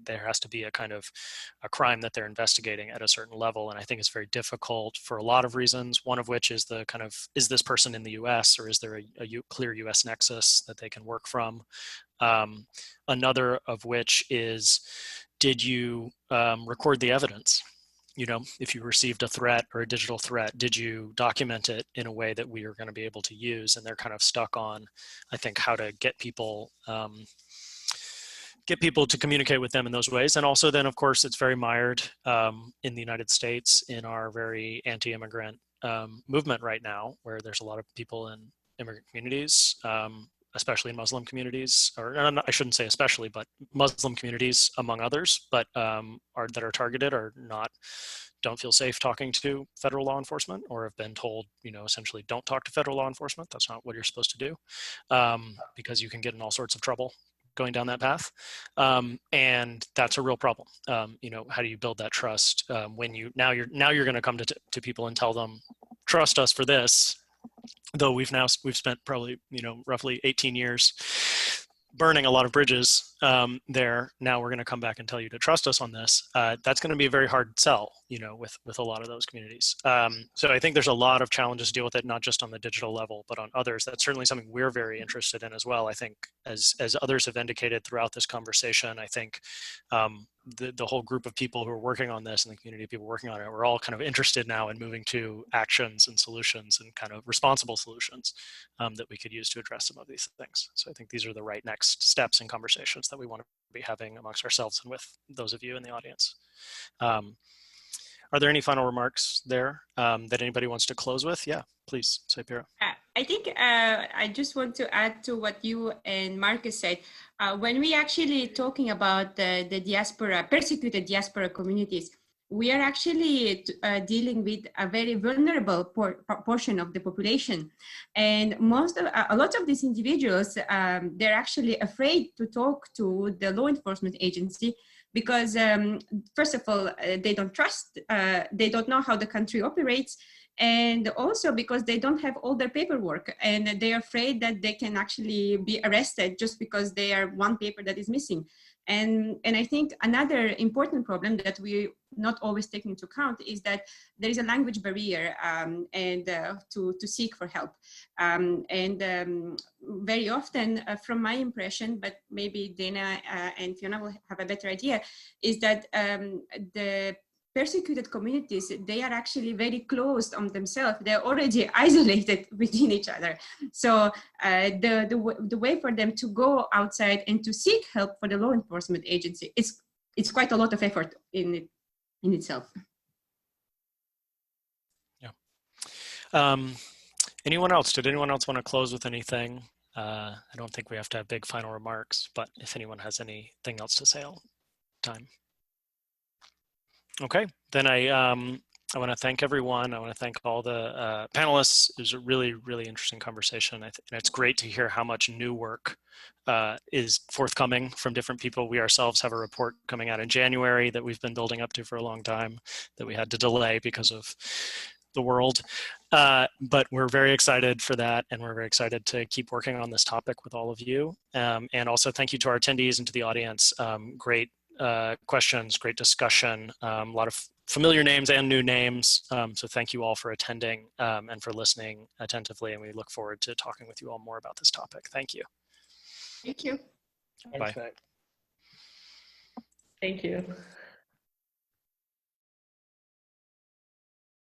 [SPEAKER 1] there has to be a kind of a crime that they're investigating at a certain level. And I think it's very difficult for a lot of reasons, one of which is the kind of, is this person in the US, or is there a clear US nexus that they can work from? Another of which is, did you record the evidence? You know, if you received a threat or a digital threat, did you document it in a way that we are going to be able to use? And they're kind of stuck on, I think, how to get people to communicate with them in those ways. And also then, of course, it's very mired in the United States in our very anti-immigrant movement right now, where there's a lot of people in immigrant communities, especially in Muslim communities, or I shouldn't say especially, but Muslim communities among others, but that are targeted don't feel safe talking to federal law enforcement, or have been told, you know, essentially don't talk to federal law enforcement. That's not what you're supposed to do, because you can get in all sorts of trouble going down that path. And that's a real problem. You know, how do you build that trust when now you're going to come to people and tell them, trust us for this, though we've spent probably, you know, roughly 18 years burning a lot of bridges there. Now we're going to come back and tell you to trust us on this. That's going to be a very hard sell, you know, with a lot of those communities. So I think there's a lot of challenges to deal with it, not just on the digital level, but on others. That's certainly something we're very interested in as well. I think as others have indicated throughout this conversation, I think the whole group of people who are working on this and the community of people working on it, we're all kind of interested now in moving to actions and solutions and kind of responsible solutions that we could use to address some of these things. So I think these are the right next steps in conversations that we want to be having amongst ourselves and with those of you in the audience. Are there any final remarks there that anybody wants to close with? Yeah, please, Saipira.
[SPEAKER 2] I think I just want to add to what you and Marcus said. When we actually talking about the diaspora, persecuted diaspora communities, we are actually dealing with a very vulnerable portion of the population. And a lot of these individuals, they're actually afraid to talk to the law enforcement agency because, first of all, they don't trust, they don't know how the country operates, and also because they don't have all their paperwork and they're afraid that they can actually be arrested just because they are one paper that is missing. And I think another important problem that we not always take into account is that there is a language barrier and to seek for help. Very often, from my impression, but maybe Dana and Fiona will have a better idea, is that the persecuted communities, they are actually very closed on themselves. They're already isolated within each other. So the way for them to go outside and to seek help for the law enforcement agency, it's quite a lot of effort in itself.
[SPEAKER 1] Yeah. Anyone else? Did anyone else want to close with anything? I don't think we have to have big final remarks, but if anyone has anything else to say, I'll time. Okay, then I want to thank everyone. I want to thank all the panelists. It was a really, really interesting conversation. And it's great to hear how much new work is forthcoming from different people. We ourselves have a report coming out in January that we've been building up to for a long time that we had to delay because of the world. But we're very excited for that. And we're very excited to keep working on this topic with all of you. And also thank you to our attendees and to the audience. Great questions, great discussion, a lot of familiar names and new names. So thank you all for attending and for listening attentively. And we look forward to talking with you all more about this topic. Thank you.
[SPEAKER 2] Thank you.
[SPEAKER 1] Bye.
[SPEAKER 3] Thank you.